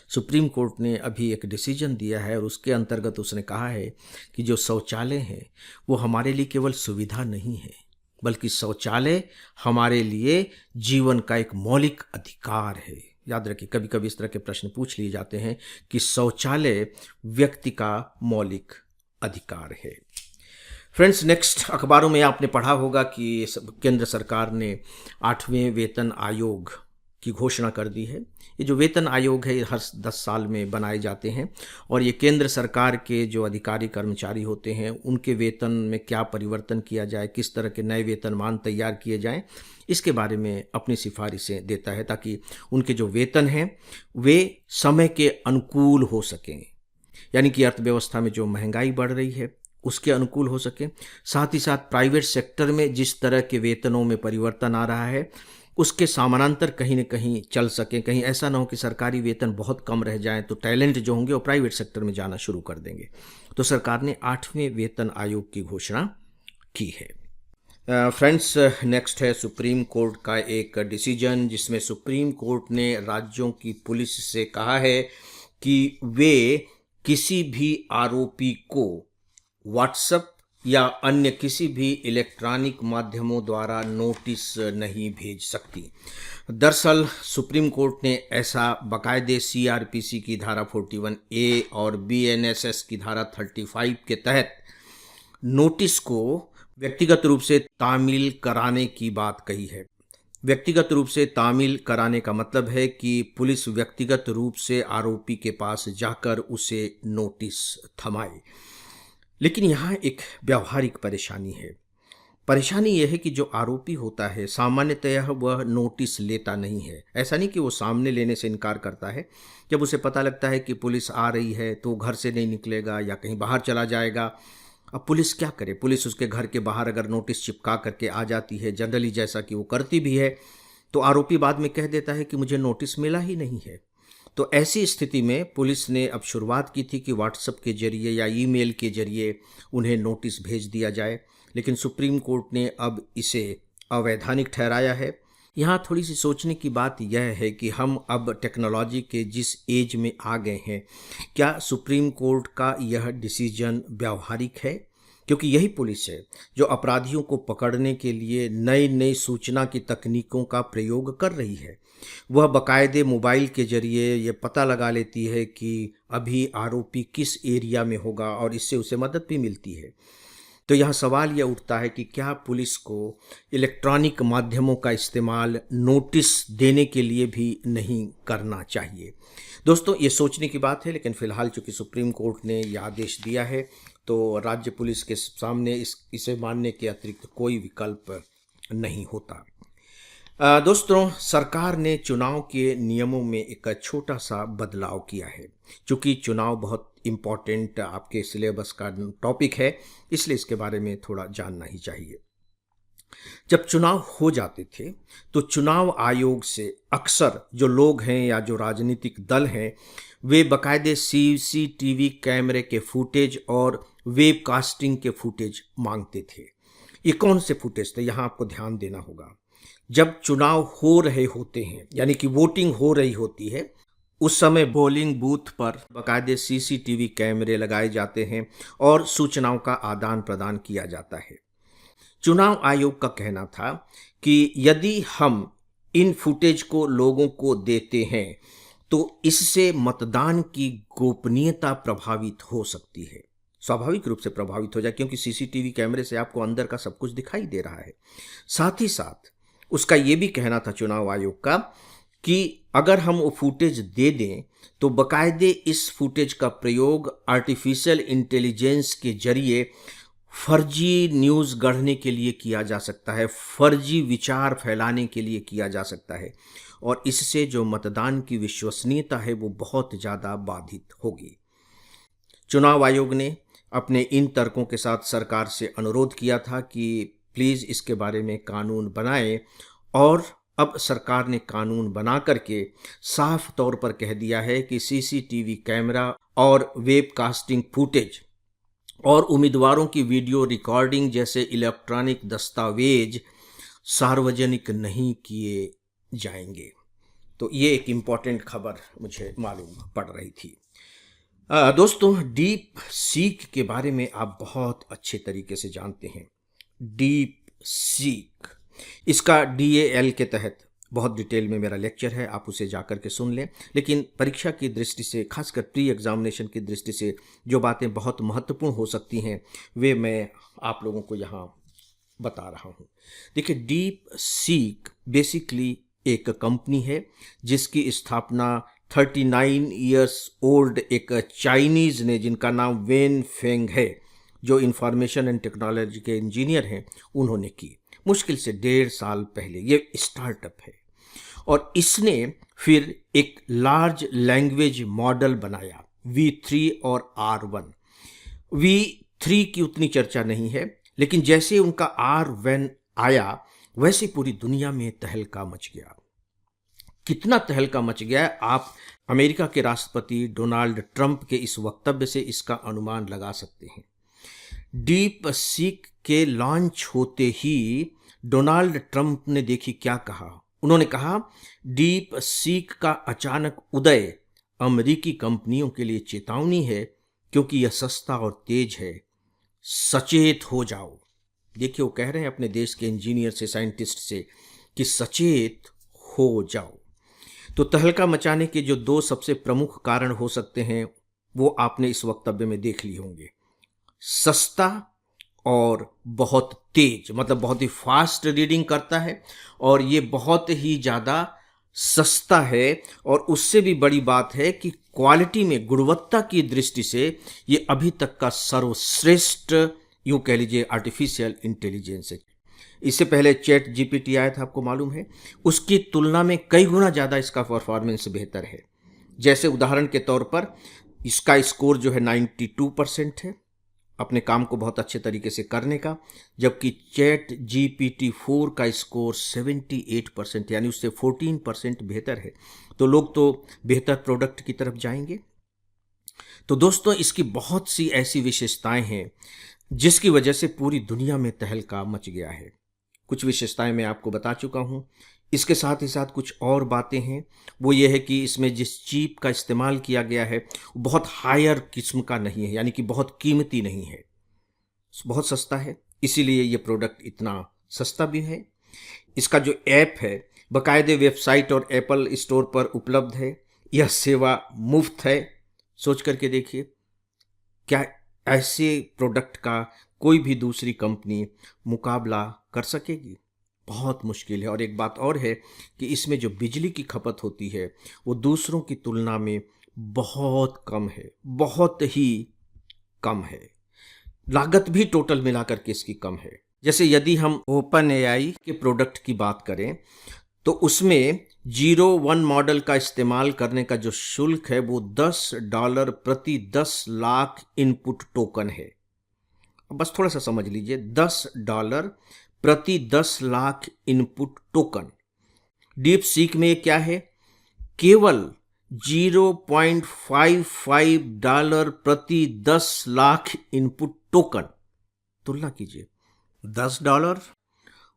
सुप्रीम कोर्ट ने अभी एक डिसीजन दिया है और उसके अंतर्गत उसने कहा है कि जो शौचालय हैं वो हमारे लिए केवल सुविधा नहीं है, बल्कि शौचालय हमारे लिए जीवन का एक मौलिक अधिकार है। याद रखिए, कभी कभी इस तरह के प्रश्न पूछ लिए जाते हैं कि शौचालय व्यक्ति का मौलिक अधिकार है। फ्रेंड्स, नेक्स्ट अखबारों में आपने पढ़ा होगा कि केंद्र सरकार ने 8वें वेतन आयोग की घोषणा कर दी है। ये जो वेतन आयोग है, ये हर 10 साल में बनाए जाते हैं और ये केंद्र सरकार के जो अधिकारी कर्मचारी होते हैं उनके वेतन में क्या परिवर्तन किया जाए, किस तरह के नए वेतनमान तैयार किए जाएं, इसके बारे में अपनी सिफारिशें देता है ताकि उनके जो वेतन हैं वे समय के अनुकूल हो सकें, यानी कि अर्थव्यवस्था में जो महंगाई बढ़ रही है उसके अनुकूल हो सके। साथ ही साथ प्राइवेट सेक्टर में जिस तरह के वेतनों में परिवर्तन आ रहा है उसके समानांतर कहीं न कहीं चल सके। कहीं ऐसा ना हो कि सरकारी वेतन बहुत कम रह जाएं तो टैलेंट जो होंगे वो प्राइवेट सेक्टर में जाना शुरू कर देंगे। तो सरकार ने 8वें वेतन आयोग की घोषणा की है। फ्रेंड्स, नेक्स्ट है सुप्रीम कोर्ट का एक डिसीजन, जिसमें सुप्रीम कोर्ट ने राज्यों की पुलिस से कहा है कि वे किसी भी आरोपी को व्हाट्सएप या अन्य किसी भी इलेक्ट्रॉनिक माध्यमों द्वारा नोटिस नहीं भेज सकती। दरअसल सुप्रीम कोर्ट ने ऐसा बाकायदे सीआरपीसी की धारा 41A और बीएनएसएस की धारा 35 के तहत नोटिस को व्यक्तिगत रूप से तामील कराने की बात कही है। व्यक्तिगत रूप से तामील कराने का मतलब है कि पुलिस व्यक्तिगत रूप से आरोपी के पास जाकर उसे नोटिस थमाए। लेकिन यहाँ एक व्यावहारिक परेशानी है। परेशानी यह है कि जो आरोपी होता है सामान्यतः वह नोटिस लेता नहीं है। ऐसा नहीं कि वो सामने लेने से इनकार करता है। जब उसे पता लगता है कि पुलिस आ रही है तो घर से नहीं निकलेगा या कहीं बाहर चला जाएगा। अब पुलिस क्या करे? पुलिस उसके घर के बाहर अगर नोटिस चिपका करके आ जाती है, जनरली जैसा कि वो करती भी है, तो आरोपी बाद में कह देता है कि मुझे नोटिस मिला ही नहीं है। तो ऐसी स्थिति में पुलिस ने अब शुरुआत की थी कि व्हाट्सएप के जरिए या ईमेल के जरिए उन्हें नोटिस भेज दिया जाए, लेकिन सुप्रीम कोर्ट ने अब इसे अवैधानिक ठहराया है। यहाँ थोड़ी सी सोचने की बात यह है कि हम अब टेक्नोलॉजी के जिस एज में आ गए हैं, क्या सुप्रीम कोर्ट का यह डिसीजन व्यावहारिक है? क्योंकि यही पुलिस है जो अपराधियों को पकड़ने के लिए नई नई सूचना की तकनीकों का प्रयोग कर रही है। वह बाकायदे मोबाइल के जरिए ये पता लगा लेती है कि अभी आरोपी किस एरिया में होगा और इससे उसे मदद भी मिलती है। तो यहाँ सवाल यह उठता है कि क्या पुलिस को इलेक्ट्रॉनिक माध्यमों का इस्तेमाल नोटिस देने के लिए भी नहीं करना चाहिए? दोस्तों, ये सोचने की बात है, लेकिन फ़िलहाल चूँकि सुप्रीम कोर्ट ने यह आदेश दिया है तो राज्य पुलिस के सामने इसे मानने के अतिरिक्त कोई विकल्प नहीं होता। दोस्तों, सरकार ने चुनाव के नियमों में एक छोटा सा बदलाव किया है। चूँकि चुनाव बहुत इम्पॉर्टेंट आपके सिलेबस का टॉपिक है, इसलिए इसके बारे में थोड़ा जानना ही चाहिए। जब चुनाव हो जाते थे तो चुनाव आयोग से अक्सर जो लोग हैं या जो राजनीतिक दल हैं वे बाकायदे सीसीटीवी कैमरे के फुटेज और वेबकास्टिंग के फुटेज मांगते थे। ये कौन से फुटेज थे? यहाँ आपको ध्यान देना होगा। जब चुनाव हो रहे होते हैं, यानी कि वोटिंग हो रही होती है, उस समय पोलिंग बूथ पर बाकायदे सीसीटीवी कैमरे लगाए जाते हैं और सूचनाओं का आदान प्रदान किया जाता है। चुनाव आयोग का कहना था कि यदि हम इन फुटेज को लोगों को देते हैं तो इससे मतदान की गोपनीयता प्रभावित हो सकती है। स्वाभाविक रूप से प्रभावित हो जाए, क्योंकि सीसीटीवी कैमरे से आपको अंदर का सब कुछ दिखाई दे रहा है। साथ ही साथ उसका ये भी कहना था चुनाव आयोग का कि अगर हम वो फुटेज दे दें तो बाकायदे इस फुटेज का प्रयोग आर्टिफिशियल इंटेलिजेंस के जरिए फर्जी न्यूज़ गढ़ने के लिए किया जा सकता है, फर्जी विचार फैलाने के लिए किया जा सकता है और इससे जो मतदान की विश्वसनीयता है वो बहुत ज़्यादा बाधित होगी। चुनाव आयोग ने अपने इन तर्कों के साथ सरकार से अनुरोध किया था कि प्लीज़ इसके बारे में कानून बनाएं और अब सरकार ने कानून बना करके साफ तौर पर कह दिया है कि सीसीटीवी कैमरा और वेबकास्टिंग फुटेज और उम्मीदवारों की वीडियो रिकॉर्डिंग जैसे इलेक्ट्रॉनिक दस्तावेज सार्वजनिक नहीं किए जाएंगे। तो ये एक इम्पॉर्टेंट खबर मुझे मालूम पड़ रही थी। दोस्तों, डीप सीक के बारे में आप बहुत अच्छे तरीके से जानते हैं। डीप सीक, इसका DAL के तहत बहुत डिटेल में मेरा लेक्चर है, आप उसे जाकर के सुन लें। लेकिन परीक्षा की दृष्टि से, खासकर प्री एग्जामिनेशन की दृष्टि से जो बातें बहुत महत्वपूर्ण हो सकती हैं वे मैं आप लोगों को यहाँ बता रहा हूँ। देखिए, डीप सीक बेसिकली एक कंपनी है जिसकी स्थापना 39 इयर्स ओल्ड एक चाइनीज़ ने, जिनका नाम वेन फेंग है, जो इंफॉर्मेशन एंड टेक्नोलॉजी के इंजीनियर हैं, उन्होंने की। मुश्किल से 1.5 साल पहले ये स्टार्टअप है। और इसने फिर एक लार्ज लैंग्वेज मॉडल बनाया V3 और R1। V3 की उतनी चर्चा नहीं है, लेकिन जैसे उनका R1 आया वैसे पूरी दुनिया में तहलका मच गया। कितना तहलका मच गया है, आप अमेरिका के राष्ट्रपति डोनाल्ड ट्रंप के इस वक्तव्य से इसका अनुमान लगा सकते हैं। डीप सीक के लॉन्च होते ही डोनाल्ड ट्रंप ने देखी क्या कहा। उन्होंने कहा, डीप सीक का अचानक उदय अमेरिकी कंपनियों के लिए चेतावनी है, क्योंकि यह सस्ता और तेज है। सचेत हो जाओ। देखिए, वो कह रहे हैं अपने देश के इंजीनियर से, साइंटिस्ट से, कि सचेत हो जाओ। तो तहलका मचाने के जो 2 सबसे प्रमुख कारण हो सकते हैं वो आपने इस वक्तव्य में देख लिए होंगे। सस्ता और बहुत तेज, मतलब बहुत ही फास्ट रीडिंग करता है और ये बहुत ही ज़्यादा सस्ता है। और उससे भी बड़ी बात है कि क्वालिटी में, गुणवत्ता की दृष्टि से ये अभी तक का सर्वश्रेष्ठ, यूँ कह लीजिए, आर्टिफिशियल इंटेलिजेंस है। इससे पहले चैट GPT आया था, आपको मालूम है, उसकी तुलना में कई गुना ज़्यादा इसका परफॉर्मेंस बेहतर है। जैसे उदाहरण के तौर पर इसका स्कोर जो है 92% है अपने काम को बहुत अच्छे तरीके से करने का, जबकि चैट GPT-4 का स्कोर 78%, यानी उससे 14% बेहतर है। तो लोग तो बेहतर प्रोडक्ट की तरफ जाएंगे। तो दोस्तों, इसकी बहुत सी ऐसी विशेषताएं हैं जिसकी वजह से पूरी दुनिया में तहलका मच गया है। कुछ विशेषताएं मैं आपको बता चुका हूं। इसके साथ ही साथ कुछ और बातें हैं। वो ये है कि इसमें जिस चिप का इस्तेमाल किया गया है वो बहुत हायर किस्म का नहीं है, यानी कि बहुत कीमती नहीं है, बहुत सस्ता है। इसीलिए ये प्रोडक्ट इतना सस्ता भी है। इसका जो ऐप है बाकायदे वेबसाइट और एप्पल स्टोर पर उपलब्ध है। यह सेवा मुफ्त है। सोच करके देखिए, क्या ऐसे प्रोडक्ट का कोई भी दूसरी कंपनी मुकाबला कर सकेगी? बहुत मुश्किल है। और एक बात और है कि इसमें जो बिजली की खपत होती है वो दूसरों की तुलना में बहुत कम है, बहुत ही कम है। लागत भी टोटल मिलाकर के इसकी कम है। जैसे यदि हम OpenAI के प्रोडक्ट की बात करें तो उसमें 01 मॉडल का इस्तेमाल करने का जो शुल्क है वो $10 प्रति 10 लाख इनपुट टोकन है। अब बस थोड़ा सा समझ लीजिए, $10 प्रति 10 lakh input token. Deep seek में क्या है? केवल $0.55 प्रति 10 लाख इनपुट टोकन। तुलना कीजिए, $10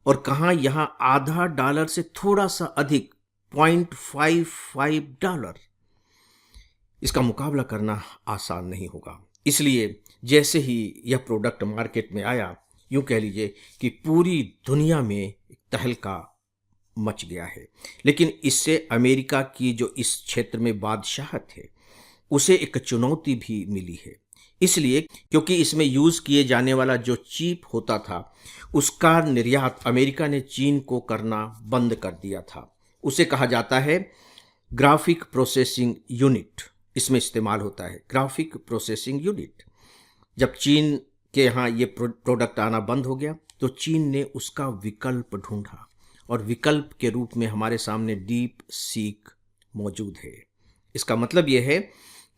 और कहाँ यहाँ आधा डॉलर से थोड़ा सा अधिक, $0.55। इसका मुकाबला करना आसान नहीं होगा। इसलिए जैसे ही यह प्रोडक्ट मार्केट में आया, यूँ कह लीजिए कि पूरी दुनिया में तहलका मच गया है। लेकिन इससे अमेरिका की जो इस क्षेत्र में बादशाहत है उसे एक चुनौती भी मिली है। इसलिए क्योंकि इसमें यूज़ किए जाने वाला जो चिप होता था उसका निर्यात अमेरिका ने चीन को करना बंद कर दिया था। उसे कहा जाता है ग्राफिक प्रोसेसिंग यूनिट। इसमें इस्तेमाल होता है ग्राफिक प्रोसेसिंग यूनिट। जब चीन के यहाँ ये प्रोडक्ट आना बंद हो गया तो चीन ने उसका विकल्प ढूंढा और विकल्प के रूप में हमारे सामने डीप सीक मौजूद है। इसका मतलब यह है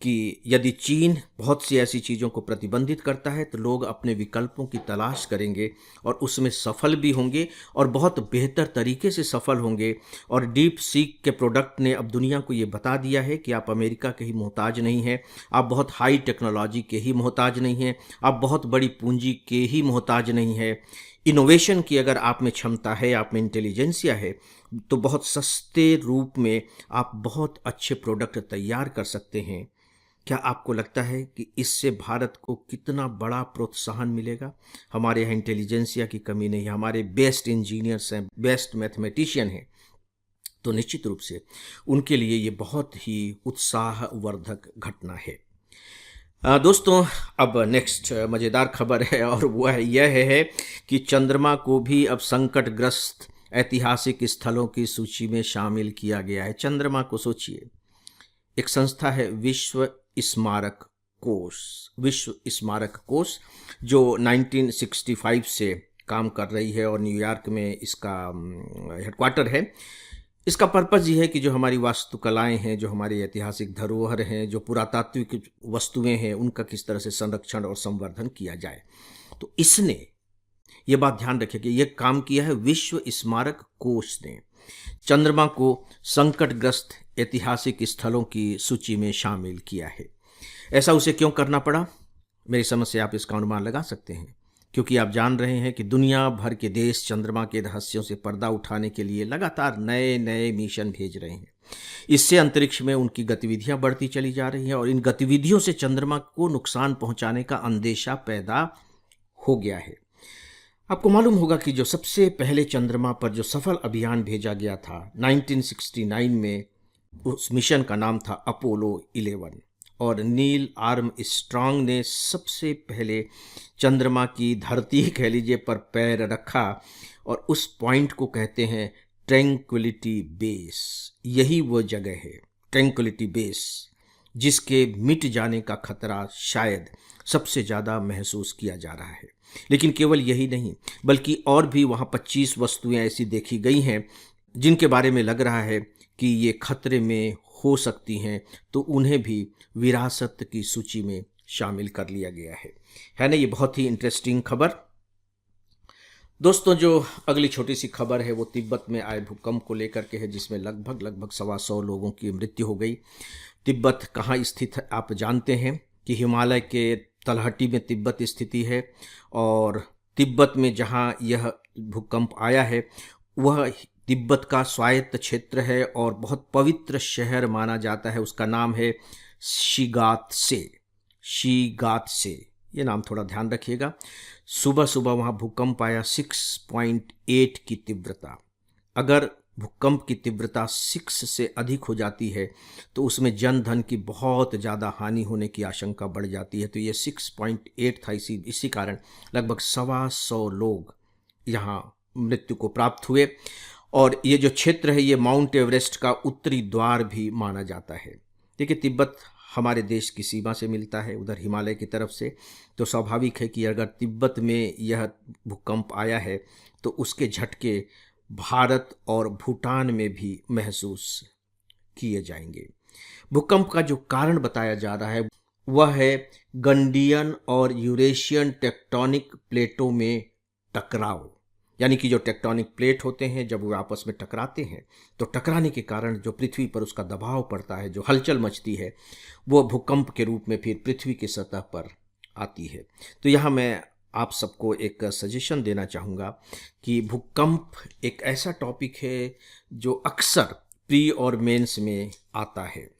कि यदि चीन बहुत सी ऐसी चीज़ों को प्रतिबंधित करता है तो लोग अपने विकल्पों की तलाश करेंगे और उसमें सफल भी होंगे और बहुत बेहतर तरीके से सफल होंगे। और डीप सीक के प्रोडक्ट ने अब दुनिया को ये बता दिया है कि आप अमेरिका के ही मोहताज नहीं हैं, आप बहुत हाई टेक्नोलॉजी के ही मोहताज नहीं हैं, आप बहुत बड़ी पूंजी के ही मोहताज नहीं हैं। इनोवेशन की अगर आप में क्षमता है, आप में इंटेलिजेंसिया है, तो बहुत सस्ते रूप में आप बहुत अच्छे प्रोडक्ट तैयार कर सकते हैं। क्या आपको लगता है कि इससे भारत को कितना बड़ा प्रोत्साहन मिलेगा? हमारे यहाँ इंटेलिजेंसिया की कमी नहीं है, हमारे बेस्ट इंजीनियर्स हैं, बेस्ट मैथमेटिशियन हैं, तो निश्चित रूप से उनके लिए ये बहुत ही उत्साहवर्धक घटना है। दोस्तों, अब नेक्स्ट मज़ेदार खबर है और वह यह है कि चंद्रमा को भी अब संकटग्रस्त ऐतिहासिक स्थलों की सूची में शामिल किया गया है। चंद्रमा को सोचिए, एक संस्था है विश्व स्मारक कोष, विश्व स्मारक कोष, जो 1965 से काम कर रही है और न्यूयॉर्क में इसका हेडक्वार्टर है। इसका पर्पज़ ये है कि जो हमारी वास्तुकलाएं हैं, जो हमारी ऐतिहासिक धरोहर हैं, जो पुरातात्विक वस्तुएं हैं, उनका किस तरह से संरक्षण और संवर्धन किया जाए। तो इसने ये बात ध्यान रखें कि ये काम किया है विश्व स्मारक कोष ने। चंद्रमा को संकटग्रस्त ऐतिहासिक स्थलों की सूची में शामिल किया है। ऐसा उसे क्यों करना पड़ा? मेरी समझ से आप इसका अनुमान लगा सकते हैं, क्योंकि आप जान रहे हैं कि दुनिया भर के देश चंद्रमा के रहस्यों से पर्दा उठाने के लिए लगातार नए नए मिशन भेज रहे हैं। इससे अंतरिक्ष में उनकी गतिविधियां बढ़ती चली जा रही हैं और इन गतिविधियों से चंद्रमा को नुकसान पहुंचाने का अंदेशा पैदा हो गया है। आपको मालूम होगा कि जो सबसे पहले चंद्रमा पर जो सफल अभियान भेजा गया था 1969 में, उस मिशन का नाम था अपोलो 11 और नील आर्मस्ट्रांग ने सबसे पहले चंद्रमा की धरती कह लीजिए पर पैर रखा और उस पॉइंट को कहते हैं ट्रैंक्विलिटी बेस। यही वो जगह है, ट्रैंक्विलिटी बेस, जिसके मिट जाने का खतरा शायद सबसे ज़्यादा महसूस किया जा रहा है। लेकिन केवल यही नहीं, बल्कि और भी वहाँ 25 वस्तुएं ऐसी देखी गई हैं जिनके बारे में लग रहा है कि ये खतरे में हो सकती हैं, तो उन्हें भी विरासत की सूची में शामिल कर लिया गया है ना। ये बहुत ही इंटरेस्टिंग खबर। दोस्तों, जो अगली छोटी सी खबर है वो तिब्बत में आए भूकंप को लेकर के है, जिसमें लगभग 125 लोगों की मृत्यु हो गई। तिब्बत कहाँ स्थित है आप जानते हैं कि हिमालय के तलहटी में तिब्बत स्थिति है और तिब्बत में जहाँ यह भूकंप आया है वह तिब्बत का स्वायत्त क्षेत्र है और बहुत पवित्र शहर माना जाता है। उसका नाम है शीगात्से। शीगात्से, ये नाम थोड़ा ध्यान रखिएगा। सुबह सुबह वहाँ भूकंप आया, 6.8 की तीव्रता। अगर भूकंप की तीव्रता 6 से अधिक हो जाती है तो उसमें जन धन की बहुत ज़्यादा हानि होने की आशंका बढ़ जाती है। तो ये 6.8 था, इसी कारण लगभग 125 लोग यहाँ मृत्यु को प्राप्त हुए। और ये जो क्षेत्र है ये माउंट एवरेस्ट का उत्तरी द्वार भी माना जाता है। देखिए, तिब्बत हमारे देश की सीमा से मिलता है उधर हिमालय की तरफ से, तो स्वाभाविक है कि अगर तिब्बत में यह भूकंप आया है तो उसके झटके भारत और भूटान में भी महसूस किए जाएंगे। भूकंप का जो कारण बताया जा रहा है वह है गंडियन और यूरेशियन टेक्टोनिक प्लेटों में टकराव। यानी कि जो टेक्टोनिक प्लेट होते हैं जब वे आपस में टकराते हैं तो टकराने के कारण जो पृथ्वी पर उसका दबाव पड़ता है, जो हलचल मचती है, वो भूकंप के रूप में फिर पृथ्वी की सतह पर आती है। तो यहाँ मैं आप सबको एक सजेशन देना चाहूँगा कि भूकंप एक ऐसा टॉपिक है जो अक्सर प्री और मेंस में आता है।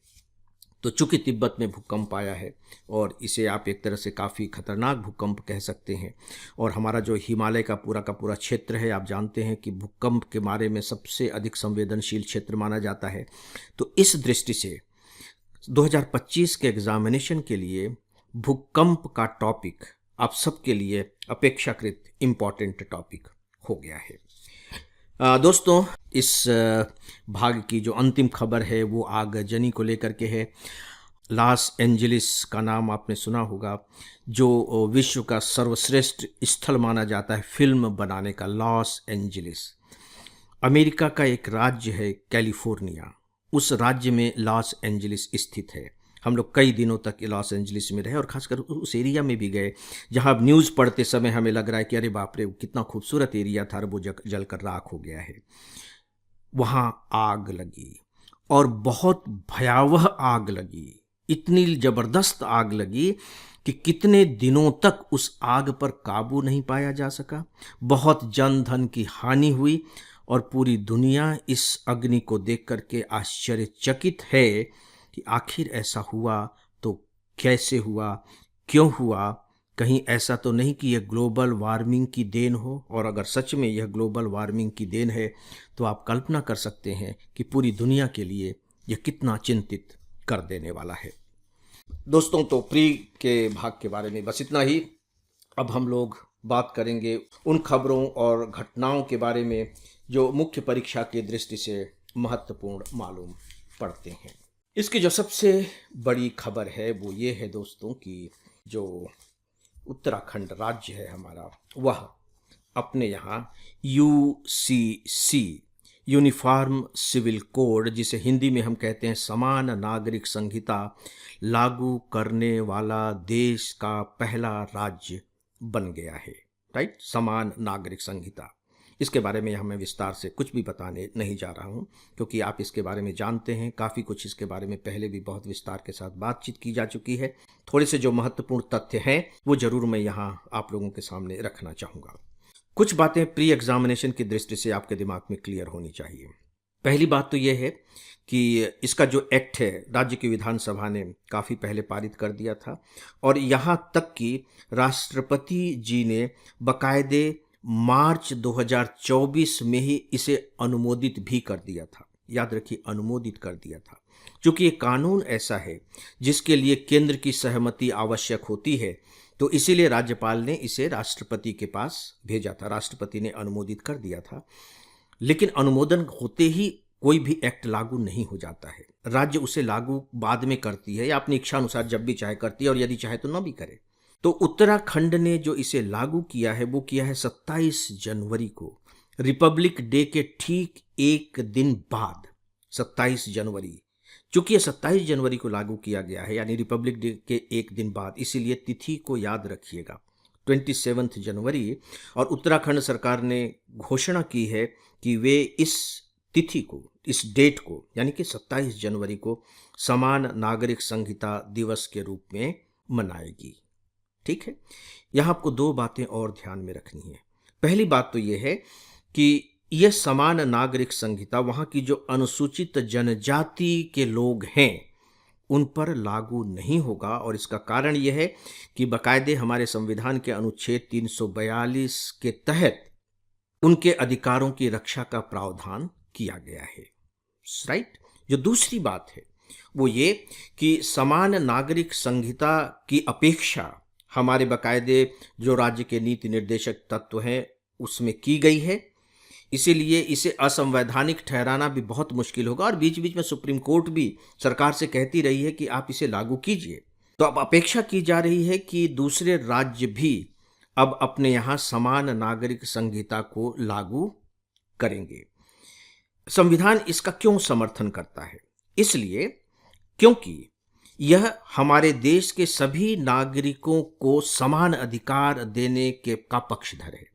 तो चूंकि तिब्बत में भूकंप आया है और इसे आप एक तरह से काफ़ी खतरनाक भूकंप कह सकते हैं, और हमारा जो हिमालय का पूरा क्षेत्र है, आप जानते हैं कि भूकंप के बारे में सबसे अधिक संवेदनशील क्षेत्र माना जाता है। तो इस दृष्टि से 2025 के एग्जामिनेशन के लिए भूकंप का टॉपिक आप सबके लिए अपेक्षाकृत इम्पॉर्टेंट टॉपिक हो गया है। दोस्तों, इस भाग की जो अंतिम खबर है वो आगजनी को लेकर के है। लॉस एंजलिस का नाम आपने सुना होगा, जो विश्व का सर्वश्रेष्ठ स्थल माना जाता है फिल्म बनाने का। लॉस एंजलिस अमेरिका का एक राज्य है, कैलिफोर्निया। उस राज्य में लॉस एंजलिस स्थित है। हम लोग कई दिनों तक लॉस एंजलिस में रहे और खासकर उस एरिया में भी गए जहां न्यूज़ पढ़ते समय हमें लग रहा है कि अरे बाप रे, कितना खूबसूरत एरिया था और वो जलकर राख हो गया है। वहां आग लगी और बहुत भयावह आग लगी, इतनी ज़बरदस्त आग लगी कि कितने दिनों तक उस आग पर काबू नहीं पाया जा सका। बहुत जन धन की हानि हुई और पूरी दुनिया इस अग्नि को देख करके आश्चर्यचकित है कि आखिर ऐसा हुआ तो कैसे हुआ, क्यों हुआ। कहीं ऐसा तो नहीं कि यह ग्लोबल वार्मिंग की देन हो, और अगर सच में यह ग्लोबल वार्मिंग की देन है तो आप कल्पना कर सकते हैं कि पूरी दुनिया के लिए यह कितना चिंतित कर देने वाला है। दोस्तों, तो प्री के भाग के बारे में बस इतना ही। अब हम लोग बात करेंगे उन खबरों और घटनाओं के बारे में जो मुख्य परीक्षा की दृष्टि से महत्वपूर्ण मालूम पड़ते हैं। इसकी जो सबसे बड़ी खबर है वो ये है दोस्तों कि जो उत्तराखंड राज्य है हमारा, वह अपने यहाँ यूसीसी यूनिफॉर्म सिविल कोड, जिसे हिंदी में हम कहते हैं समान नागरिक संहिता, लागू करने वाला देश का पहला राज्य बन गया है। राइट, समान नागरिक संहिता, इसके बारे में यहाँ मैं विस्तार से कुछ भी बताने नहीं जा रहा हूँ, क्योंकि आप इसके बारे में जानते हैं। काफ़ी कुछ इसके बारे में पहले भी बहुत विस्तार के साथ बातचीत की जा चुकी है। थोड़े से जो महत्वपूर्ण तथ्य हैं वो जरूर मैं यहाँ आप लोगों के सामने रखना चाहूँगा। कुछ बातें प्री एग्जामिनेशन की दृष्टि से आपके दिमाग में क्लियर होनी चाहिए। पहली बात तो यह है कि इसका जो एक्ट है राज्य की विधानसभा ने काफ़ी पहले पारित कर दिया था, और यहाँ तक कि राष्ट्रपति जी ने बाकायदे मार्च 2024 में ही इसे अनुमोदित भी कर दिया था। याद रखिए, अनुमोदित कर दिया था, क्योंकि ये कानून ऐसा है जिसके लिए केंद्र की सहमति आवश्यक होती है। तो इसीलिए राज्यपाल ने इसे राष्ट्रपति के पास भेजा था, राष्ट्रपति ने अनुमोदित कर दिया था। लेकिन अनुमोदन होते ही कोई भी एक्ट लागू नहीं हो जाता है। राज्य उसे लागू बाद में करती है या अपनी इच्छा अनुसार जब भी चाहे करती है, और यदि चाहे तो न भी करे। तो उत्तराखंड ने जो इसे लागू किया है वो किया है 27 जनवरी को, रिपब्लिक डे के ठीक एक दिन बाद, 27 जनवरी। चूंकि ये 27 जनवरी को लागू किया गया है, यानी रिपब्लिक डे के एक दिन बाद, इसीलिए तिथि को याद रखिएगा, 27 जनवरी। और उत्तराखंड सरकार ने घोषणा की है कि वे इस तिथि को, इस डेट को, यानी कि 27 जनवरी को समान नागरिक संहिता दिवस के रूप में मनाएगी। ठीक है, यहाँ आपको दो बातें और ध्यान में रखनी है। पहली बात तो यह है कि यह समान नागरिक संहिता वहाँ की जो अनुसूचित जनजाति के लोग हैं उन पर लागू नहीं होगा, और इसका कारण यह है कि बाकायदे हमारे संविधान के अनुच्छेद 342 के तहत उनके अधिकारों की रक्षा का प्रावधान किया गया है। राइट। जो दूसरी बात है वो ये कि समान नागरिक संहिता की अपेक्षा हमारे बाकायदे जो राज्य के नीति निर्देशक तत्व हैं उसमें की गई है, इसीलिए इसे असंवैधानिक ठहराना भी बहुत मुश्किल होगा। और बीच बीच में सुप्रीम कोर्ट भी सरकार से कहती रही है कि आप इसे लागू कीजिए। तो अब अपेक्षा की जा रही है कि दूसरे राज्य भी अब अपने यहाँ समान नागरिक संहिता को लागू करेंगे। संविधान इसका क्यों समर्थन करता है? इसलिए क्योंकि यह हमारे देश के सभी नागरिकों को समान अधिकार देने का पक्षधर है।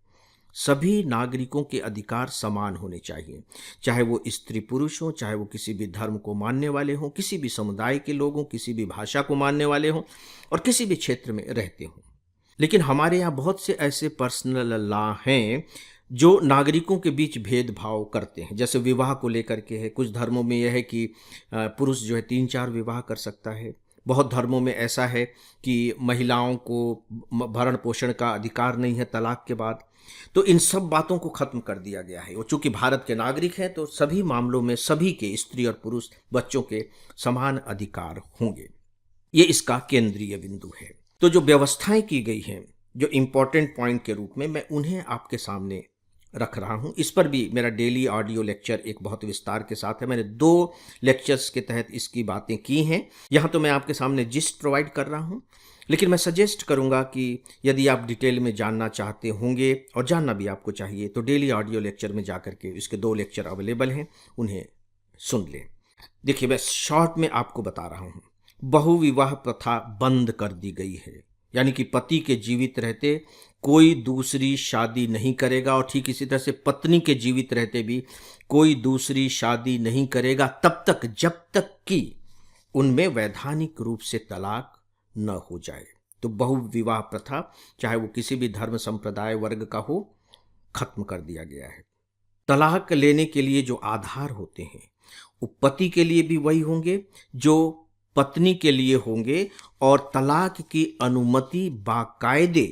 सभी नागरिकों के अधिकार समान होने चाहिए, चाहे वो स्त्री पुरुष हो, चाहे वो किसी भी धर्म को मानने वाले हों, किसी भी समुदाय के लोग हों, किसी भी भाषा को मानने वाले हों, और किसी भी क्षेत्र में रहते हों। लेकिन हमारे यहाँ बहुत से ऐसे पर्सनल लॉ हैं जो नागरिकों के बीच भेदभाव करते हैं। जैसे विवाह को लेकर के है, कुछ धर्मों में यह है कि पुरुष जो है 3-4 विवाह कर सकता है। बहुत धर्मों में ऐसा है कि महिलाओं को भरण पोषण का अधिकार नहीं है तलाक के बाद। तो इन सब बातों को खत्म कर दिया गया है। और चूंकि भारत के नागरिक हैं तो सभी मामलों में सभी के, स्त्री और पुरुष, बच्चों के समान अधिकार होंगे। ये इसका केंद्रीय बिंदु है। तो जो व्यवस्थाएं की गई हैं, जो इंपॉर्टेंट पॉइंट के रूप में, मैं उन्हें आपके सामने रख रहा हूं। इस पर भी मेरा डेली ऑडियो लेक्चर एक बहुत विस्तार के साथ है। मैंने 2 लेक्चर्स के तहत इसकी बातें की हैं। यहाँ तो मैं आपके सामने जिस्ट प्रोवाइड कर रहा हूँ, लेकिन मैं सजेस्ट करूँगा कि यदि आप डिटेल में जानना चाहते होंगे और जानना भी आपको चाहिए तो डेली ऑडियो लेक्चर में जाकर के इसके 2 लेक्चर अवेलेबल हैं, उन्हें सुन लें। देखिए, मैं शॉर्ट में आपको बता रहा हूँ। बहुविवाह प्रथा बंद कर दी गई है, यानी कि पति के जीवित रहते कोई दूसरी शादी नहीं करेगा, और ठीक इसी तरह से पत्नी के जीवित रहते भी कोई दूसरी शादी नहीं करेगा तब तक जब तक कि उनमें वैधानिक रूप से तलाक न हो जाए। तो बहुविवाह प्रथा, चाहे वो किसी भी धर्म संप्रदाय वर्ग का हो, खत्म कर दिया गया है। तलाक लेने के लिए जो आधार होते हैं वो पति के लिए भी वही होंगे जो पत्नी के लिए होंगे, और तलाक की अनुमति बाकायदे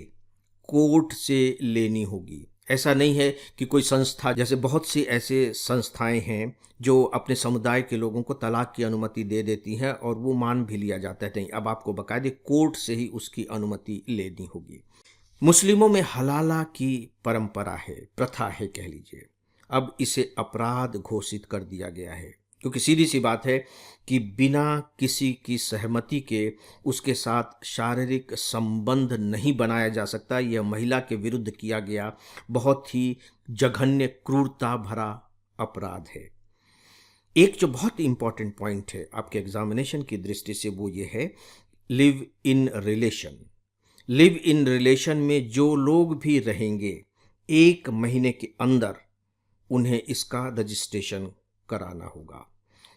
कोर्ट से लेनी होगी। ऐसा नहीं है कि कोई संस्था, जैसे बहुत सी ऐसे संस्थाएं हैं जो अपने समुदाय के लोगों को तलाक की अनुमति दे देती हैं और वो मान भी लिया जाता है। नहीं, अब आपको बाकायदे कोर्ट से ही उसकी अनुमति लेनी होगी। मुस्लिमों में हलाला की परंपरा है, प्रथा है कह लीजिए। अब इसे अपराध घोषित कर दिया गया है, क्योंकि सीधी सी बात है कि बिना किसी की सहमति के उसके साथ शारीरिक संबंध नहीं बनाया जा सकता। यह महिला के विरुद्ध किया गया बहुत ही जघन्य, क्रूरता भरा अपराध है। एक जो बहुत इंपॉर्टेंट पॉइंट है आपके एग्जामिनेशन की दृष्टि से, वो ये है live in relation. Live in relation में जो लोग भी रहेंगे, 1 महीने के अंदर उन्हें इसका रजिस्ट्रेशन कराना होगा।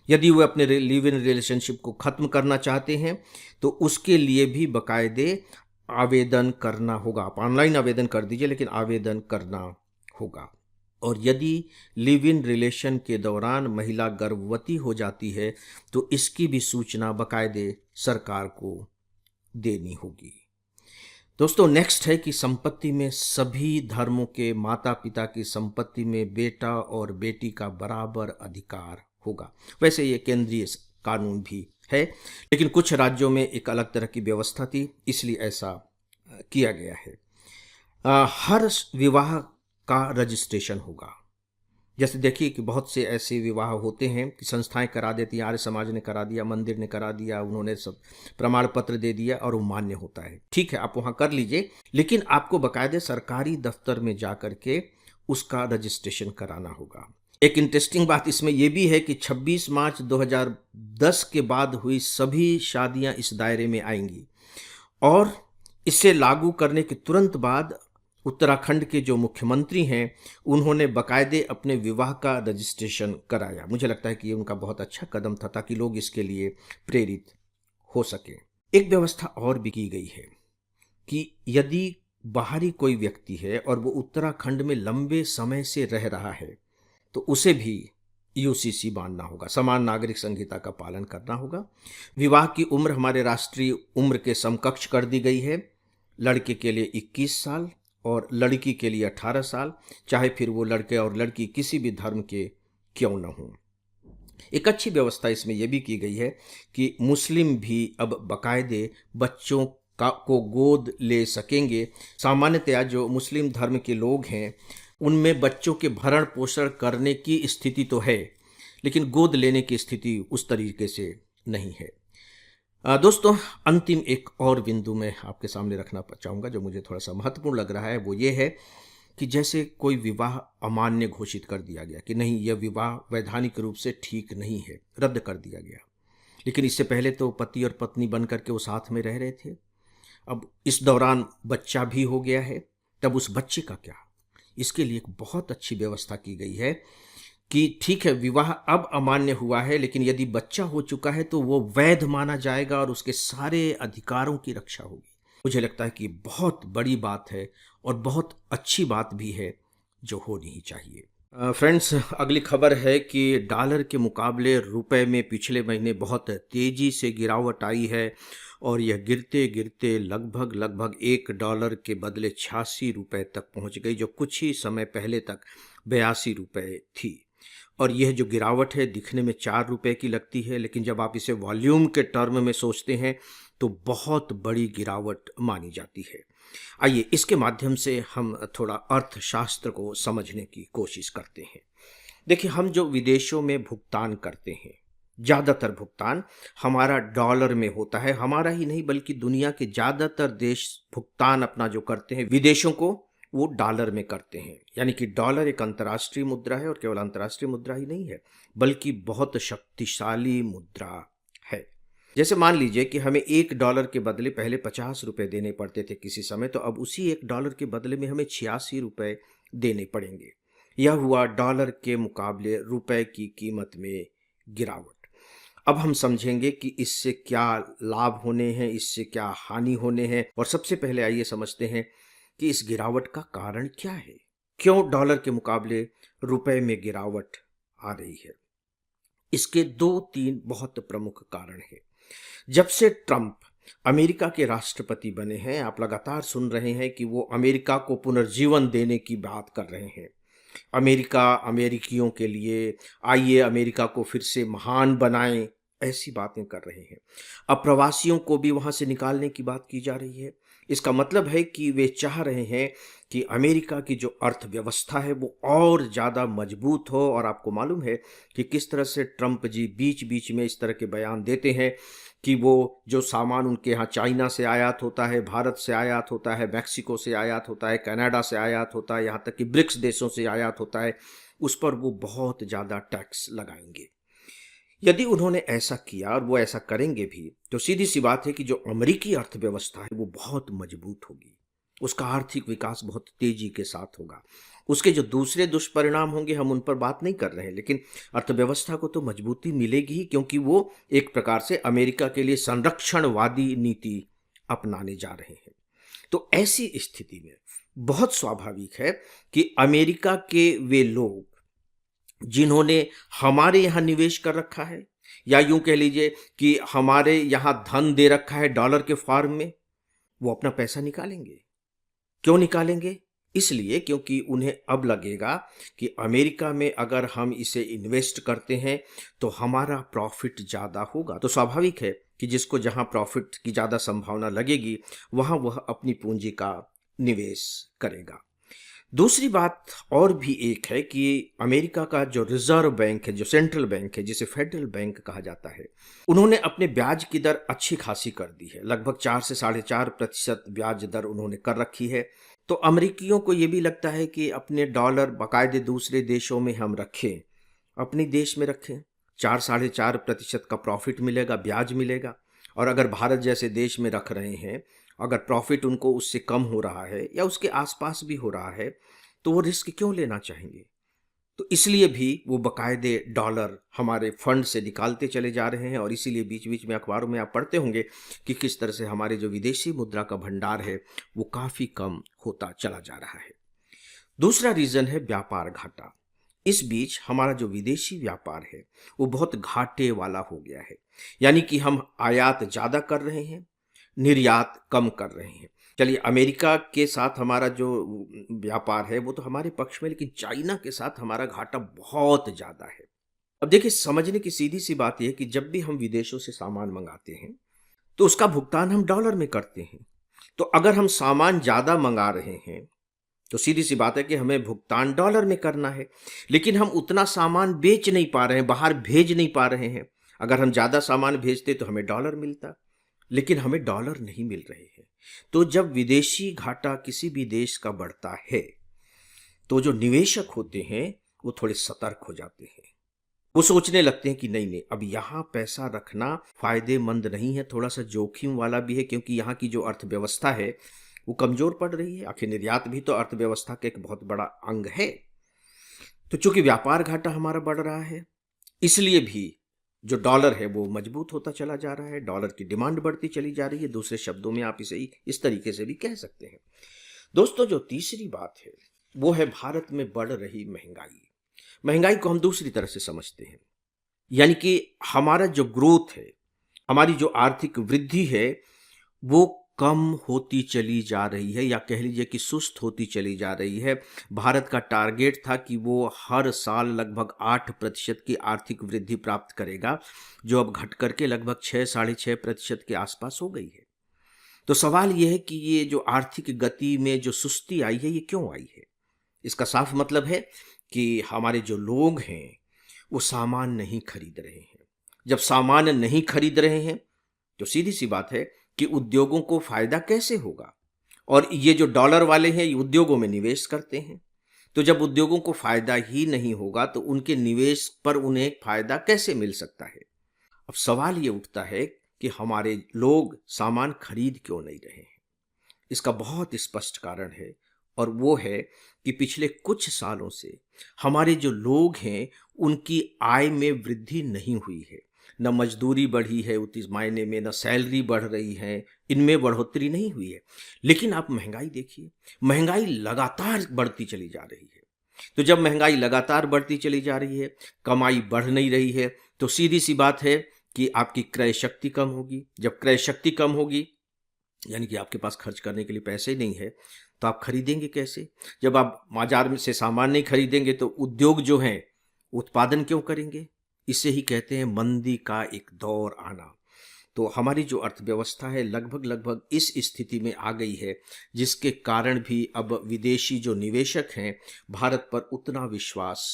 यदि वे अपने लिव इन रिलेशनशिप को ख़त्म करना चाहते हैं तो उसके लिए भी बाकायदे आवेदन करना होगा। आप ऑनलाइन आवेदन कर दीजिए, लेकिन आवेदन करना होगा। और यदि लिव इन रिलेशन के दौरान महिला गर्भवती हो जाती है तो इसकी भी सूचना बाकायदे सरकार को देनी होगी। दोस्तों, नेक्स्ट है कि संपत्ति में सभी धर्मों के माता पिता की संपत्ति में बेटा और बेटी का बराबर अधिकार होगा। वैसे ये केंद्रीय कानून भी है, लेकिन कुछ राज्यों में एक अलग तरह की व्यवस्था थी, इसलिए ऐसा किया गया है। हर विवाह का रजिस्ट्रेशन होगा। जैसे देखिए कि बहुत से ऐसे विवाह होते हैं कि संस्थाएं करा देती हैं, आर्य समाज ने करा दिया, मंदिर ने करा दिया, उन्होंने सब प्रमाण पत्र दे दिया और वो मान्य होता है। ठीक है, आप वहाँ कर लीजिए, लेकिन आपको बाकायदे सरकारी दफ्तर में जा कर के उसका रजिस्ट्रेशन कराना होगा। एक इंटरेस्टिंग बात इसमें यह भी है कि 26 मार्च 2010 के बाद हुई सभी शादियां इस दायरे में आएंगी, और इसे लागू करने के तुरंत बाद उत्तराखंड के जो मुख्यमंत्री हैं उन्होंने बाकायदे अपने विवाह का रजिस्ट्रेशन कराया। मुझे लगता है कि ये उनका बहुत अच्छा कदम था, ताकि लोग इसके लिए प्रेरित हो सके। एक व्यवस्था और भी की गई है कि यदि बाहरी कोई व्यक्ति है और वो उत्तराखंड में लंबे समय से रह रहा है तो उसे भी यूसीसी बांधना होगा, समान नागरिक संहिता का पालन करना होगा। विवाह की उम्र हमारे राष्ट्रीय उम्र के समकक्ष कर दी गई है। लड़के के लिए 21 साल और लड़की के लिए 18 साल, चाहे फिर वो लड़के और लड़की किसी भी धर्म के क्यों न हों। एक अच्छी व्यवस्था इसमें यह भी की गई है कि मुस्लिम भी अब बाकायदे बच्चों को गोद ले सकेंगे। सामान्यतया जो मुस्लिम धर्म के लोग हैं उनमें बच्चों के भरण पोषण करने की स्थिति तो है, लेकिन गोद लेने की स्थिति उस तरीके से नहीं है। दोस्तों, अंतिम एक और बिंदु मैं आपके सामने रखना चाहूँगा जो मुझे थोड़ा सा महत्वपूर्ण लग रहा है। वो ये है कि जैसे कोई विवाह अमान्य घोषित कर दिया गया कि नहीं, यह विवाह वैधानिक रूप से ठीक नहीं है, रद्द कर दिया गया, लेकिन इससे पहले तो पति और पत्नी बन करके वो साथ में रह रहे थे। अब इस दौरान बच्चा भी हो गया है, तब उस बच्चे का क्या? इसके लिए एक बहुत अच्छी व्यवस्था की गई है कि ठीक है, विवाह अब अमान्य हुआ है, लेकिन यदि बच्चा हो चुका है तो वो वैध माना जाएगा और उसके सारे अधिकारों की रक्षा होगी। मुझे लगता है कि बहुत बड़ी बात है और बहुत अच्छी बात भी है जो होनी ही चाहिए। फ्रेंड्स, अगली खबर है कि डॉलर के मुकाबले रुपए में पिछले महीने बहुत तेज़ी से गिरावट आई है और यह गिरते गिरते लगभग $1 के बदले 86 रुपये तक पहुंच गई, जो कुछ ही समय पहले तक 82 रुपये थी। और यह जो गिरावट है दिखने में 4 रुपये की लगती है, लेकिन जब आप इसे वॉल्यूम के टर्म में सोचते हैं तो बहुत बड़ी गिरावट मानी जाती है। आइए इसके माध्यम से हम थोड़ा अर्थशास्त्र को समझने की कोशिश करते हैं। देखिए, हम जो विदेशों में भुगतान करते हैं, ज़्यादातर भुगतान हमारा डॉलर में होता है। हमारा ही नहीं बल्कि दुनिया के ज़्यादातर देश भुगतान अपना जो करते हैं विदेशों को, वो डॉलर में करते हैं। यानी कि डॉलर एक अंतर्राष्ट्रीय मुद्रा है, और केवल अंतर्राष्ट्रीय मुद्रा ही नहीं है बल्कि बहुत शक्तिशाली मुद्रा है। जैसे मान लीजिए कि हमें $1 के बदले पहले 50 रुपये देने पड़ते थे किसी समय, तो अब उसी $1 के बदले में हमें 86 रुपये देने पड़ेंगे। यह हुआ डॉलर के मुकाबले रुपए की कीमत में गिरावट। अब हम समझेंगे कि इससे क्या लाभ होने हैं, इससे क्या हानि होने हैं, और सबसे पहले आइए समझते हैं कि इस गिरावट का कारण क्या है। क्यों डॉलर के मुकाबले रुपए में गिरावट आ रही है? इसके 2-3 बहुत प्रमुख कारण हैं। जब से ट्रंप अमेरिका के राष्ट्रपति बने हैं, आप लगातार सुन रहे हैं कि वो अमेरिका को पुनर्जीवन देने की बात कर रहे हैं। अमेरिका अमेरिकियों के लिए, आइए अमेरिका को फिर से महान बनाएं, ऐसी बातें कर रहे हैं। अब प्रवासियों को भी वहाँ से निकालने की बात की जा रही है। इसका मतलब है कि वे चाह रहे हैं कि अमेरिका की जो अर्थव्यवस्था है वो और ज़्यादा मजबूत हो। और आपको मालूम है कि किस तरह से ट्रंप जी बीच बीच में इस तरह के बयान देते हैं कि वो जो सामान उनके यहाँ चाइना से आयात होता है, भारत से आयात होता है, मैक्सिको से आयात होता है, कनाडा से आयात होता है, यहाँ तक कि ब्रिक्स देशों से आयात होता है, उस पर वो बहुत ज़्यादा टैक्स लगाएंगे। यदि उन्होंने ऐसा किया और वो ऐसा करेंगे भी, तो सीधी सी बात है कि जो अमेरिकी अर्थव्यवस्था है वो बहुत मजबूत होगी, उसका आर्थिक विकास बहुत तेजी के साथ होगा। उसके जो दूसरे दुष्परिणाम होंगे हम उन पर बात नहीं कर रहे हैं, लेकिन अर्थव्यवस्था को तो मजबूती मिलेगी ही, क्योंकि वो एक प्रकार से अमेरिका के लिए संरक्षणवादी नीति अपनाने जा रहे हैं। तो ऐसी स्थिति में बहुत स्वाभाविक है कि अमेरिका के वे लोग जिन्होंने हमारे यहाँ निवेश कर रखा है, या यूं कह लीजिए कि हमारे यहाँ धन दे रखा है डॉलर के फॉर्म में, वो अपना पैसा निकालेंगे। क्यों निकालेंगे? इसलिए क्योंकि उन्हें अब लगेगा कि अमेरिका में अगर हम इसे इन्वेस्ट करते हैं तो हमारा प्रॉफिट ज़्यादा होगा। तो स्वाभाविक है कि जिसको जहां प्रॉफिट की ज़्यादा संभावना लगेगी वहां वह अपनी पूंजी का निवेश करेगा। दूसरी बात और भी एक है कि अमेरिका का जो रिजर्व बैंक है, जो सेंट्रल बैंक है, जिसे फेडरल बैंक कहा जाता है, उन्होंने अपने ब्याज की दर अच्छी खासी कर दी है। लगभग 4 से 4.5% ब्याज दर उन्होंने कर रखी है। तो अमेरिकियों को ये भी लगता है कि अपने डॉलर बाकायदे दूसरे देशों में हम रखें, अपने देश में रखें। 4-4.5% का प्रॉफिट मिलेगा, ब्याज मिलेगा। और अगर भारत जैसे देश में रख रहे हैं, अगर प्रॉफिट उनको उससे कम हो रहा है या उसके आसपास भी हो रहा है, तो वो रिस्क क्यों लेना चाहेंगे? तो इसलिए भी वो बकायदे डॉलर हमारे फंड से निकालते चले जा रहे हैं। और इसीलिए बीच बीच में अखबारों में आप पढ़ते होंगे कि किस तरह से हमारे जो विदेशी मुद्रा का भंडार है वो काफ़ी कम होता चला जा रहा है। दूसरा रीज़न है व्यापार घाटा। इस बीच हमारा जो विदेशी व्यापार है वो बहुत घाटे वाला हो गया है। यानी कि हम आयात ज़्यादा कर रहे हैं, निर्यात कम कर रहे हैं। चलिए, अमेरिका के साथ हमारा जो व्यापार है वो तो हमारे पक्ष में, लेकिन चाइना के साथ हमारा घाटा बहुत ज़्यादा है। अब देखिए, समझने की सीधी सी बात यह है कि जब भी हम विदेशों से सामान मंगाते हैं तो उसका भुगतान हम डॉलर में करते हैं। तो अगर हम सामान ज़्यादा मंगा रहे हैं तो सीधी सी बात है कि हमें भुगतान डॉलर में करना है, लेकिन हम उतना सामान बेच नहीं पा रहे हैं, बाहर भेज नहीं पा रहे हैं। अगर हम ज़्यादा सामान भेजते तो हमें डॉलर मिलता, लेकिन हमें डॉलर नहीं मिल रहे हैं। तो जब विदेशी घाटा किसी भी देश का बढ़ता है तो जो निवेशक होते हैं वो थोड़े सतर्क हो जाते हैं। वो सोचने लगते हैं कि नहीं नहीं, अब यहाँ पैसा रखना फायदेमंद नहीं है, थोड़ा सा जोखिम वाला भी है, क्योंकि यहाँ की जो अर्थव्यवस्था है वो कमजोर पड़ रही है। आखिर निर्यात भी तो अर्थव्यवस्था का एक बहुत बड़ा अंग है। तो चूंकि व्यापार घाटा हमारा बढ़ रहा है, इसलिए भी जो डॉलर है वो मजबूत होता चला जा रहा है, डॉलर की डिमांड बढ़ती चली जा रही है। दूसरे शब्दों में आप इसे इस तरीके से भी कह सकते हैं। दोस्तों, जो तीसरी बात है वो है भारत में बढ़ रही महंगाई। महंगाई को हम दूसरी तरह से समझते हैं, यानी कि हमारा जो ग्रोथ है, हमारी जो आर्थिक वृद्धि है वो कम होती चली जा रही है, या कह लीजिए कि सुस्त होती चली जा रही है। भारत का टारगेट था कि वो हर साल लगभग 8% की आर्थिक वृद्धि प्राप्त करेगा, जो अब घट करके लगभग 6-6.5% के आसपास हो गई है। तो सवाल ये है कि ये जो आर्थिक गति में जो सुस्ती आई है ये क्यों आई है? इसका साफ मतलब है कि हमारे जो लोग हैं वो सामान नहीं खरीद रहे हैं। जब सामान नहीं खरीद रहे हैं तो सीधी सी बात है कि उद्योगों को फायदा कैसे होगा? और ये जो डॉलर वाले हैं ये उद्योगों में निवेश करते हैं। तो जब उद्योगों को फायदा ही नहीं होगा तो उनके निवेश पर उन्हें फायदा कैसे मिल सकता है? अब सवाल ये उठता है कि हमारे लोग सामान खरीद क्यों नहीं रहे हैं? इसका बहुत स्पष्ट कारण है, और वो है कि पिछले कुछ सालों से हमारे जो लोग हैं उनकी आय में वृद्धि नहीं हुई है। न मजदूरी बढ़ी है उस मायने में, न सैलरी बढ़ रही है, इनमें बढ़ोतरी नहीं हुई है। लेकिन आप महंगाई देखिए, महंगाई लगातार बढ़ती चली जा रही है। तो जब महंगाई लगातार बढ़ती चली जा रही है, कमाई बढ़ नहीं रही है, तो सीधी सी बात है कि आपकी क्रय शक्ति कम होगी। जब क्रय शक्ति कम होगी, यानी कि आपके पास खर्च करने के लिए पैसे नहीं है, तो आप खरीदेंगे कैसे? जब आप बाजार में से सामान नहीं खरीदेंगे तो उद्योग जो हैं उत्पादन क्यों करेंगे? इसे ही कहते हैं मंदी का एक दौर आना। तो हमारी जो अर्थव्यवस्था है लगभग लगभग इस स्थिति में आ गई है, जिसके कारण भी अब विदेशी जो निवेशक हैं भारत पर उतना विश्वास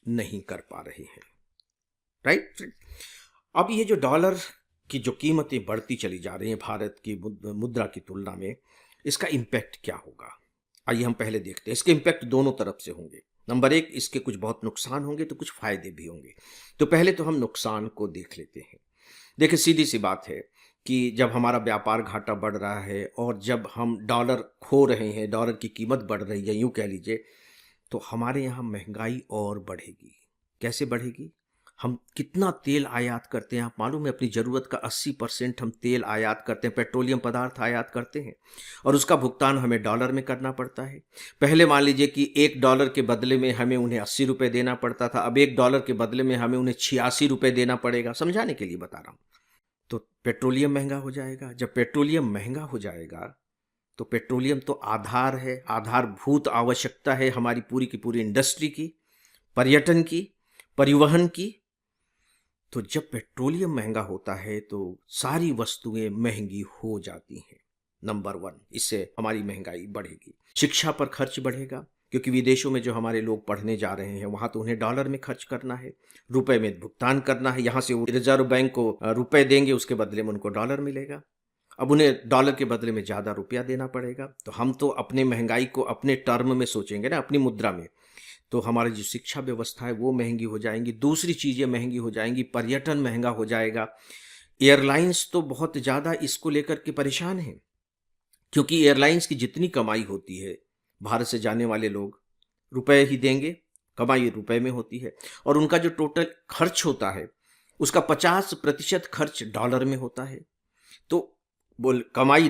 नहीं कर पा रहे हैं। राइट। अब ये जो डॉलर की जो कीमतें बढ़ती चली जा रही हैं भारत की मुद्रा की तुलना में, इसका इम्पैक्ट क्या होगा? आइए हम पहले देखते हैं। इसके इम्पैक्ट दोनों तरफ से होंगे। नंबर एक, इसके कुछ बहुत नुकसान होंगे तो कुछ फायदे भी होंगे। तो पहले तो हम नुकसान को देख लेते हैं। देखिए, सीधी सी बात है कि जब हमारा व्यापार घाटा बढ़ रहा है और जब हम डॉलर खो रहे हैं, डॉलर की कीमत बढ़ रही है, यूं कह लीजिए, तो हमारे यहाँ महंगाई और बढ़ेगी। कैसे बढ़ेगी? हम कितना तेल आयात करते हैं, आप मालूम है? अपनी ज़रूरत का 80% हम तेल आयात करते हैं, पेट्रोलियम पदार्थ आयात करते हैं, और उसका भुगतान हमें डॉलर में करना पड़ता है। पहले मान लीजिए कि $1 के बदले में हमें उन्हें 80 रुपये देना पड़ता था, अब $1 के बदले में हमें उन्हें 86 रुपये देना पड़ेगा। समझाने के लिए बता रहा हूँ। तो पेट्रोलियम महंगा हो जाएगा। जब पेट्रोलियम महंगा हो जाएगा तो पेट्रोलियम तो आधार है, आधारभूत आवश्यकता है हमारी पूरी की पूरी इंडस्ट्री की, पर्यटन की, परिवहन की। तो जब पेट्रोलियम महंगा होता है तो सारी वस्तुएं महंगी हो जाती हैं। नंबर 1, इससे हमारी महंगाई बढ़ेगी। शिक्षा पर खर्च बढ़ेगा, क्योंकि विदेशों में जो हमारे लोग पढ़ने जा रहे हैं वहाँ तो उन्हें डॉलर में खर्च करना है, रुपए में भुगतान करना है। यहाँ से वो रिजर्व बैंक को रुपए देंगे, उसके बदले में उनको डॉलर मिलेगा। अब उन्हें डॉलर के बदले में ज़्यादा रुपया देना पड़ेगा। तो हम तो अपने महंगाई को अपने टर्म में सोचेंगे ना, अपनी मुद्रा में। तो हमारी जो शिक्षा व्यवस्था है वो महंगी हो जाएंगी, दूसरी चीज़ें महंगी हो जाएंगी, पर्यटन महंगा हो जाएगा। एयरलाइंस तो बहुत ज़्यादा इसको लेकर के परेशान हैं, क्योंकि एयरलाइंस की जितनी कमाई होती है, भारत से जाने वाले लोग रुपए ही देंगे, कमाई रुपए में होती है, और उनका जो टोटल खर्च होता है उसका 50% खर्च डॉलर में होता है। तो बोल, कमाई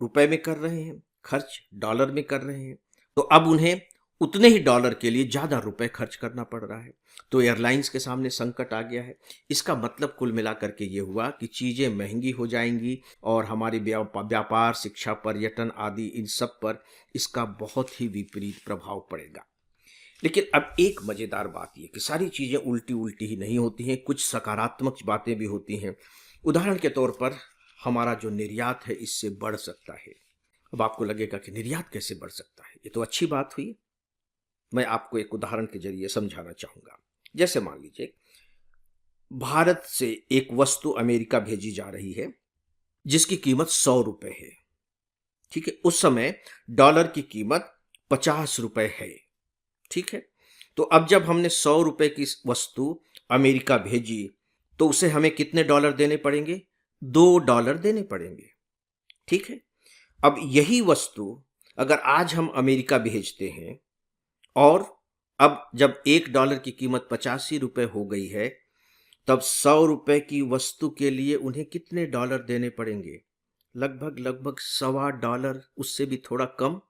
रुपए में कर रहे हैं, खर्च डॉलर में कर रहे हैं, तो अब उन्हें उतने ही डॉलर के लिए ज़्यादा रुपए खर्च करना पड़ रहा है। तो एयरलाइंस के सामने संकट आ गया है। इसका मतलब कुल मिलाकर के ये हुआ कि चीज़ें महंगी हो जाएंगी और हमारे व्यापार, शिक्षा, पर्यटन आदि इन सब पर इसका बहुत ही विपरीत प्रभाव पड़ेगा। लेकिन अब एक मज़ेदार बात यह कि सारी चीज़ें उल्टी उल्टी ही नहीं होती हैं, कुछ सकारात्मक बातें भी होती हैं। उदाहरण के तौर पर हमारा जो निर्यात है इससे बढ़ सकता है। अब आपको लगेगा कि निर्यात कैसे बढ़ सकता है, ये तो अच्छी बात हुई। मैं आपको एक उदाहरण के जरिए समझाना चाहूँगा। जैसे मान लीजिए भारत से एक वस्तु अमेरिका भेजी जा रही है जिसकी कीमत 100 रुपये है। ठीक है, उस समय डॉलर की कीमत 50 रुपये है। ठीक है, तो अब जब हमने 100 रुपये की वस्तु अमेरिका भेजी तो उसे हमें कितने डॉलर देने पड़ेंगे? $2 देने पड़ेंगे। ठीक है, अब यही वस्तु अगर आज हम अमेरिका भेजते हैं और अब जब $1 की कीमत 85 रुपये हो गई है, तब 100 रुपये की वस्तु के लिए उन्हें कितने डॉलर देने पड़ेंगे? लगभग लगभग $1.25, उससे भी थोड़ा कम।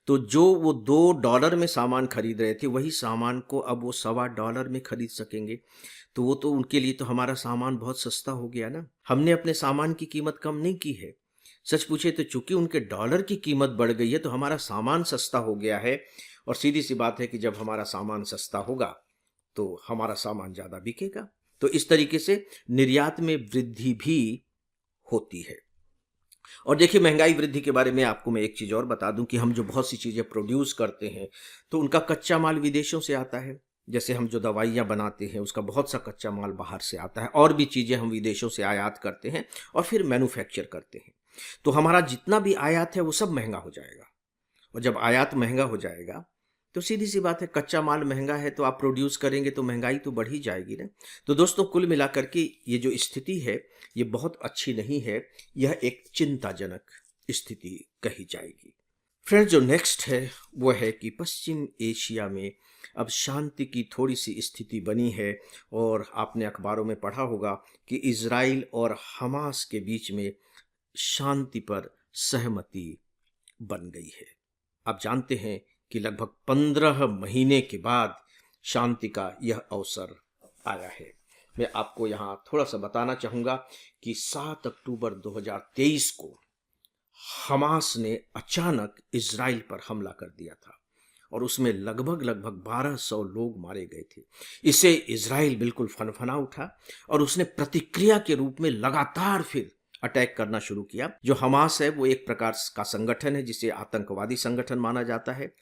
तो जो वो $2 में सामान खरीद रहे थे वही सामान को अब वो $1.25 में खरीद सकेंगे। तो वो तो उनके लिए तो हमारा सामान बहुत सस्ता हो गया ना। हमने अपने सामान की कीमत कम नहीं की है। सच पूछे तो चूंकि उनके डॉलर की कीमत बढ़ गई है तो हमारा सामान सस्ता हो गया है, और सीधी सी बात है कि जब हमारा सामान सस्ता होगा तो हमारा सामान ज़्यादा बिकेगा। तो इस तरीके से निर्यात में वृद्धि भी होती है। और देखिए, महंगाई वृद्धि के बारे में आपको मैं एक चीज़ और बता दूं कि हम जो बहुत सी चीज़ें प्रोड्यूस करते हैं तो उनका कच्चा माल विदेशों से आता है। जैसे हम जो दवाइयाँ बनाते हैं उसका बहुत सा कच्चा माल बाहर से आता है, और भी चीज़ें हम विदेशों से आयात करते हैं और फिर मैन्युफैक्चर करते हैं। तो हमारा जितना भी आयात है वो सब महंगा हो जाएगा, और जब आयात महंगा हो जाएगा तो सीधी सी बात है, कच्चा माल महंगा है तो आप प्रोड्यूस करेंगे तो महंगाई तो बढ़ ही जाएगी ना। तो दोस्तों, कुल मिलाकर के ये जो स्थिति है ये बहुत अच्छी नहीं है, यह एक चिंताजनक स्थिति कही जाएगी। फ्रेंड्स, जो नेक्स्ट है वो है कि पश्चिम एशिया में अब शांति की थोड़ी सी स्थिति बनी है, और आपने अखबारों में पढ़ा होगा कि इजराइल और हमास के बीच में शांति पर सहमति बन गई है। आप जानते हैं कि लगभग 15 महीने के बाद शांति का यह अवसर आया है। मैं आपको यहाँ थोड़ा सा बताना चाहूँगा कि 7 अक्टूबर 2023 को हमास ने अचानक इजराइल पर हमला कर दिया था, और उसमें लगभग लगभग 1200 लोग मारे गए थे। इससे इजराइल बिल्कुल फनफना उठा और उसने प्रतिक्रिया के रूप में लगातार फिर अटैक करना शुरू किया। जो हमास है वो एक प्रकार का संगठन है जिसे आतंकवादी संगठन माना जाता है,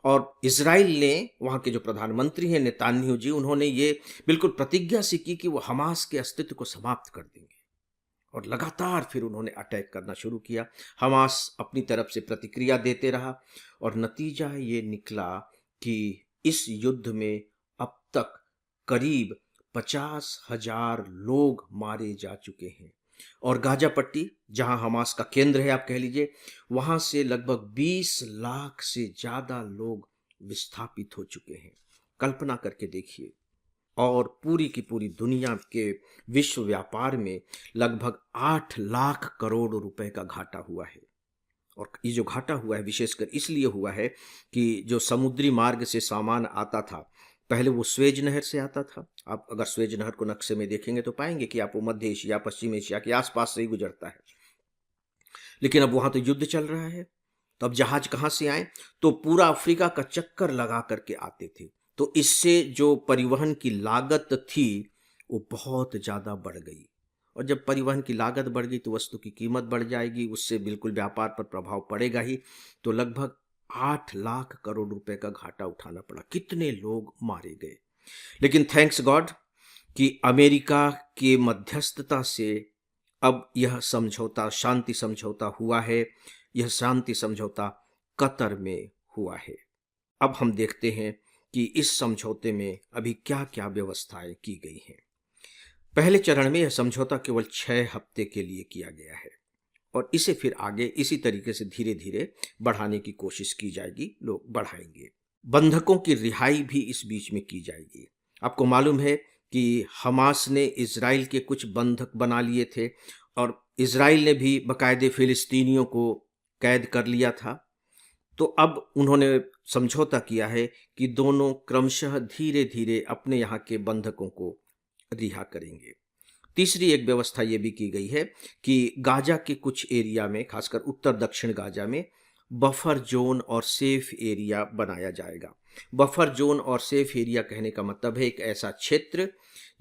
और इजराइल ने, वहाँ के जो प्रधानमंत्री हैं नेतान्याहू जी, उन्होंने ये बिल्कुल प्रतिज्ञा सी की कि वो हमास के अस्तित्व को समाप्त कर देंगे, और लगातार फिर उन्होंने अटैक करना शुरू किया। हमास अपनी तरफ से प्रतिक्रिया देते रहा और नतीजा ये निकला कि इस युद्ध में अब तक करीब 50,000 लोग मारे जा चुके हैं, और गाजा पट्टी जहां हमास का केंद्र है आप कह लीजिए, वहां से लगभग 20 लाख से ज्यादा लोग विस्थापित हो चुके हैं। कल्पना करके देखिए। और पूरी की पूरी दुनिया के विश्व व्यापार में लगभग 8 लाख करोड़ रुपए का घाटा हुआ है। और ये जो घाटा हुआ है विशेषकर इसलिए हुआ है कि जो समुद्री मार्ग से सामान आता था, पहले वो स्वेज नहर से आता था। आप अगर स्वेज नहर को नक्शे में देखेंगे तो पाएंगे कि आप वो मध्य एशिया, पश्चिम एशिया के आसपास से ही गुजरता है। लेकिन अब वहां तो युद्ध चल रहा है, तो अब जहाज कहाँ से आए? तो पूरा अफ्रीका का चक्कर लगा करके आते थे। तो इससे जो परिवहन की लागत थी वो बहुत ज़्यादा बढ़ गई, और जब परिवहन की लागत बढ़ गई तो वस्तु की कीमत बढ़ जाएगी, उससे बिल्कुल व्यापार पर प्रभाव पड़ेगा ही। तो लगभग 8 लाख करोड़ रुपए का घाटा उठाना पड़ा। कितने लोग मारे गए। लेकिन थैंक्स गॉड कि अमेरिका के मध्यस्थता से अब यह समझौता, शांति समझौता हुआ है। यह शांति समझौता कतर में हुआ है। अब हम देखते हैं कि इस समझौते में अभी क्या क्या व्यवस्थाएं की गई हैं। पहले चरण में यह समझौता केवल 6 हफ्ते के लिए किया गया है, और इसे फिर आगे इसी तरीके से धीरे धीरे बढ़ाने की कोशिश की जाएगी। लोग बढ़ाएंगे। बंधकों की रिहाई भी इस बीच में की जाएगी। आपको मालूम है कि हमास ने इजराइल के कुछ बंधक बना लिए थे, और इजराइल ने भी बाकायदे फिलिस्तीनियों को कैद कर लिया था। तो अब उन्होंने समझौता किया है कि दोनों क्रमशः धीरे धीरे अपने यहाँ के बंधकों को रिहा करेंगे। तीसरी एक व्यवस्था ये भी की गई है कि गाजा के कुछ एरिया में, खासकर उत्तर दक्षिण गाजा में, बफर जोन और सेफ एरिया बनाया जाएगा। बफर जोन और सेफ एरिया कहने का मतलब है एक ऐसा क्षेत्र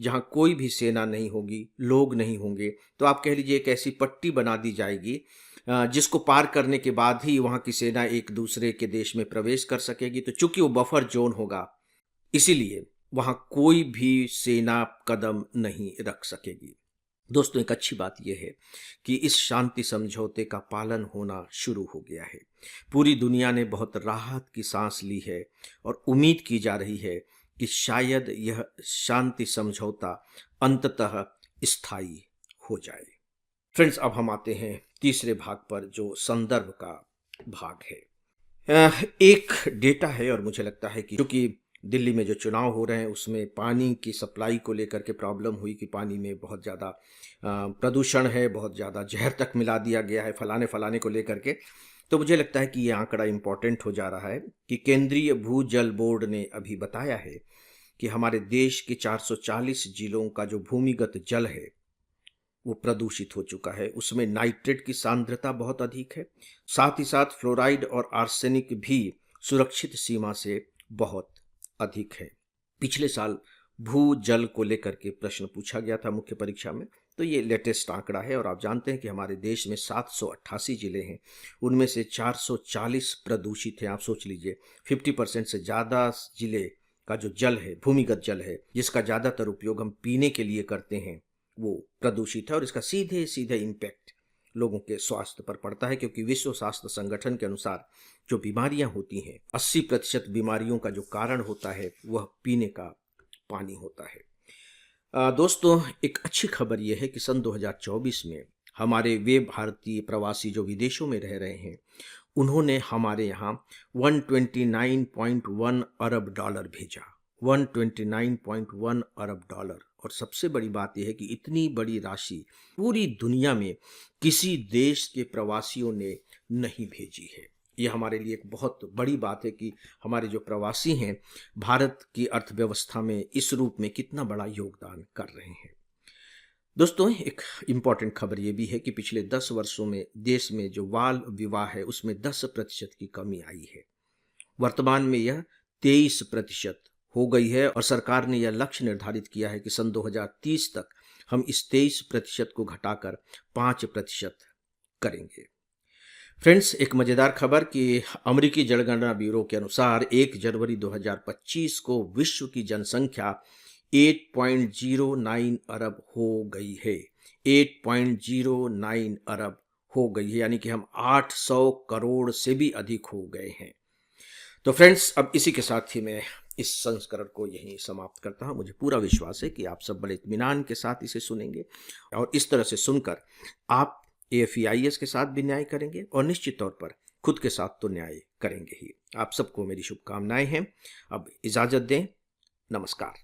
जहां कोई भी सेना नहीं होगी, लोग नहीं होंगे। तो आप कह लीजिए एक ऐसी पट्टी बना दी जाएगी जिसको पार करने के बाद ही वहां की सेना एक दूसरे के देश में प्रवेश कर सकेगी। तो चूंकि वो बफर जोन होगा, इसीलिए वहां कोई भी सेना कदम नहीं रख सकेगी। दोस्तों, एक अच्छी बात यह है कि इस शांति समझौते का पालन होना शुरू हो गया है। पूरी दुनिया ने बहुत राहत की सांस ली है, और उम्मीद की जा रही है कि शायद यह शांति समझौता अंततः स्थायी हो जाए। फ्रेंड्स, अब हम आते हैं तीसरे भाग पर, जो संदर्भ का भाग है। एक डेटा है, और मुझे लगता है कि क्योंकि दिल्ली में जो चुनाव हो रहे हैं उसमें पानी की सप्लाई को लेकर के प्रॉब्लम हुई कि पानी में बहुत ज़्यादा प्रदूषण है, बहुत ज़्यादा जहर तक मिला दिया गया है फलाने फलाने को लेकर के। तो मुझे लगता है कि ये आंकड़ा इम्पॉर्टेंट हो जा रहा है कि केंद्रीय भूजल बोर्ड ने अभी बताया है कि हमारे देश के 440 जिलों का जो भूमिगत जल है वो प्रदूषित हो चुका है। उसमें नाइट्रेट की सांद्रता बहुत अधिक है, साथ ही साथ फ्लोराइड और आर्सेनिक भी सुरक्षित सीमा से बहुत अधिक है। पिछले साल भू जल को लेकर के प्रश्न पूछा गया था मुख्य परीक्षा में, तो ये लेटेस्ट आंकड़ा है। और आप जानते हैं कि हमारे देश में 788 जिले हैं, उनमें से 440 प्रदूषित हैं। आप सोच लीजिए 50% से ज़्यादा जिले का जो जल है, भूमिगत जल है, जिसका ज़्यादातर उपयोग हम पीने के लिए करते हैं, वो प्रदूषित है। और इसका सीधे सीधे इम्पैक्ट लोगों के स्वास्थ्य पर पड़ता है, क्योंकि विश्व स्वास्थ्य संगठन के अनुसार जो बीमारियां होती हैं, 80% बीमारियों का जो कारण होता है वह पीने का पानी होता है। दोस्तों, एक अच्छी खबर यह है कि सन 2024 में हमारे वे भारतीय प्रवासी जो विदेशों में रह रहे हैं, उन्होंने हमारे यहाँ 129.1 अरब डॉलर भेजा। 129.1 अरब डॉलर। और सबसे बड़ी बात यह है कि इतनी बड़ी राशि पूरी दुनिया में किसी देश के प्रवासियों ने नहीं भेजी है। यह हमारे लिए एक बहुत बड़ी बात है कि हमारे जो प्रवासी हैं भारत की अर्थव्यवस्था में इस रूप में कितना बड़ा योगदान कर रहे हैं। दोस्तों, एक इम्पॉर्टेंट खबर यह भी है कि पिछले 10 वर्षों में देश में जो बाल विवाह है उसमें 10% की कमी आई है। वर्तमान में यह 23% हो गई है और सरकार ने यह लक्ष्य निर्धारित किया है कि सन 2030 तक हम इस 23% को घटाकर 5% करेंगे। फ्रेंड्स, एक मज़ेदार खबर कि अमेरिकी जनगणना ब्यूरो के अनुसार 1 जनवरी 2025 को विश्व की जनसंख्या 8.09 अरब हो गई है। 8.09 अरब हो गई है, यानी कि हम 800 करोड़ से भी अधिक हो गए हैं। तो फ्रेंड्स, अब इसी के साथ ही मैं इस संस्करण को यहीं समाप्त करता हूं। मुझे पूरा विश्वास है कि आप सब बड़े इत्मीनान के साथ इसे सुनेंगे और इस तरह से सुनकर आप AFEIS के साथ भी न्याय करेंगे और निश्चित तौर पर खुद के साथ तो न्याय करेंगे ही। आप सबको मेरी शुभकामनाएं हैं। अब इजाज़त दें। नमस्कार।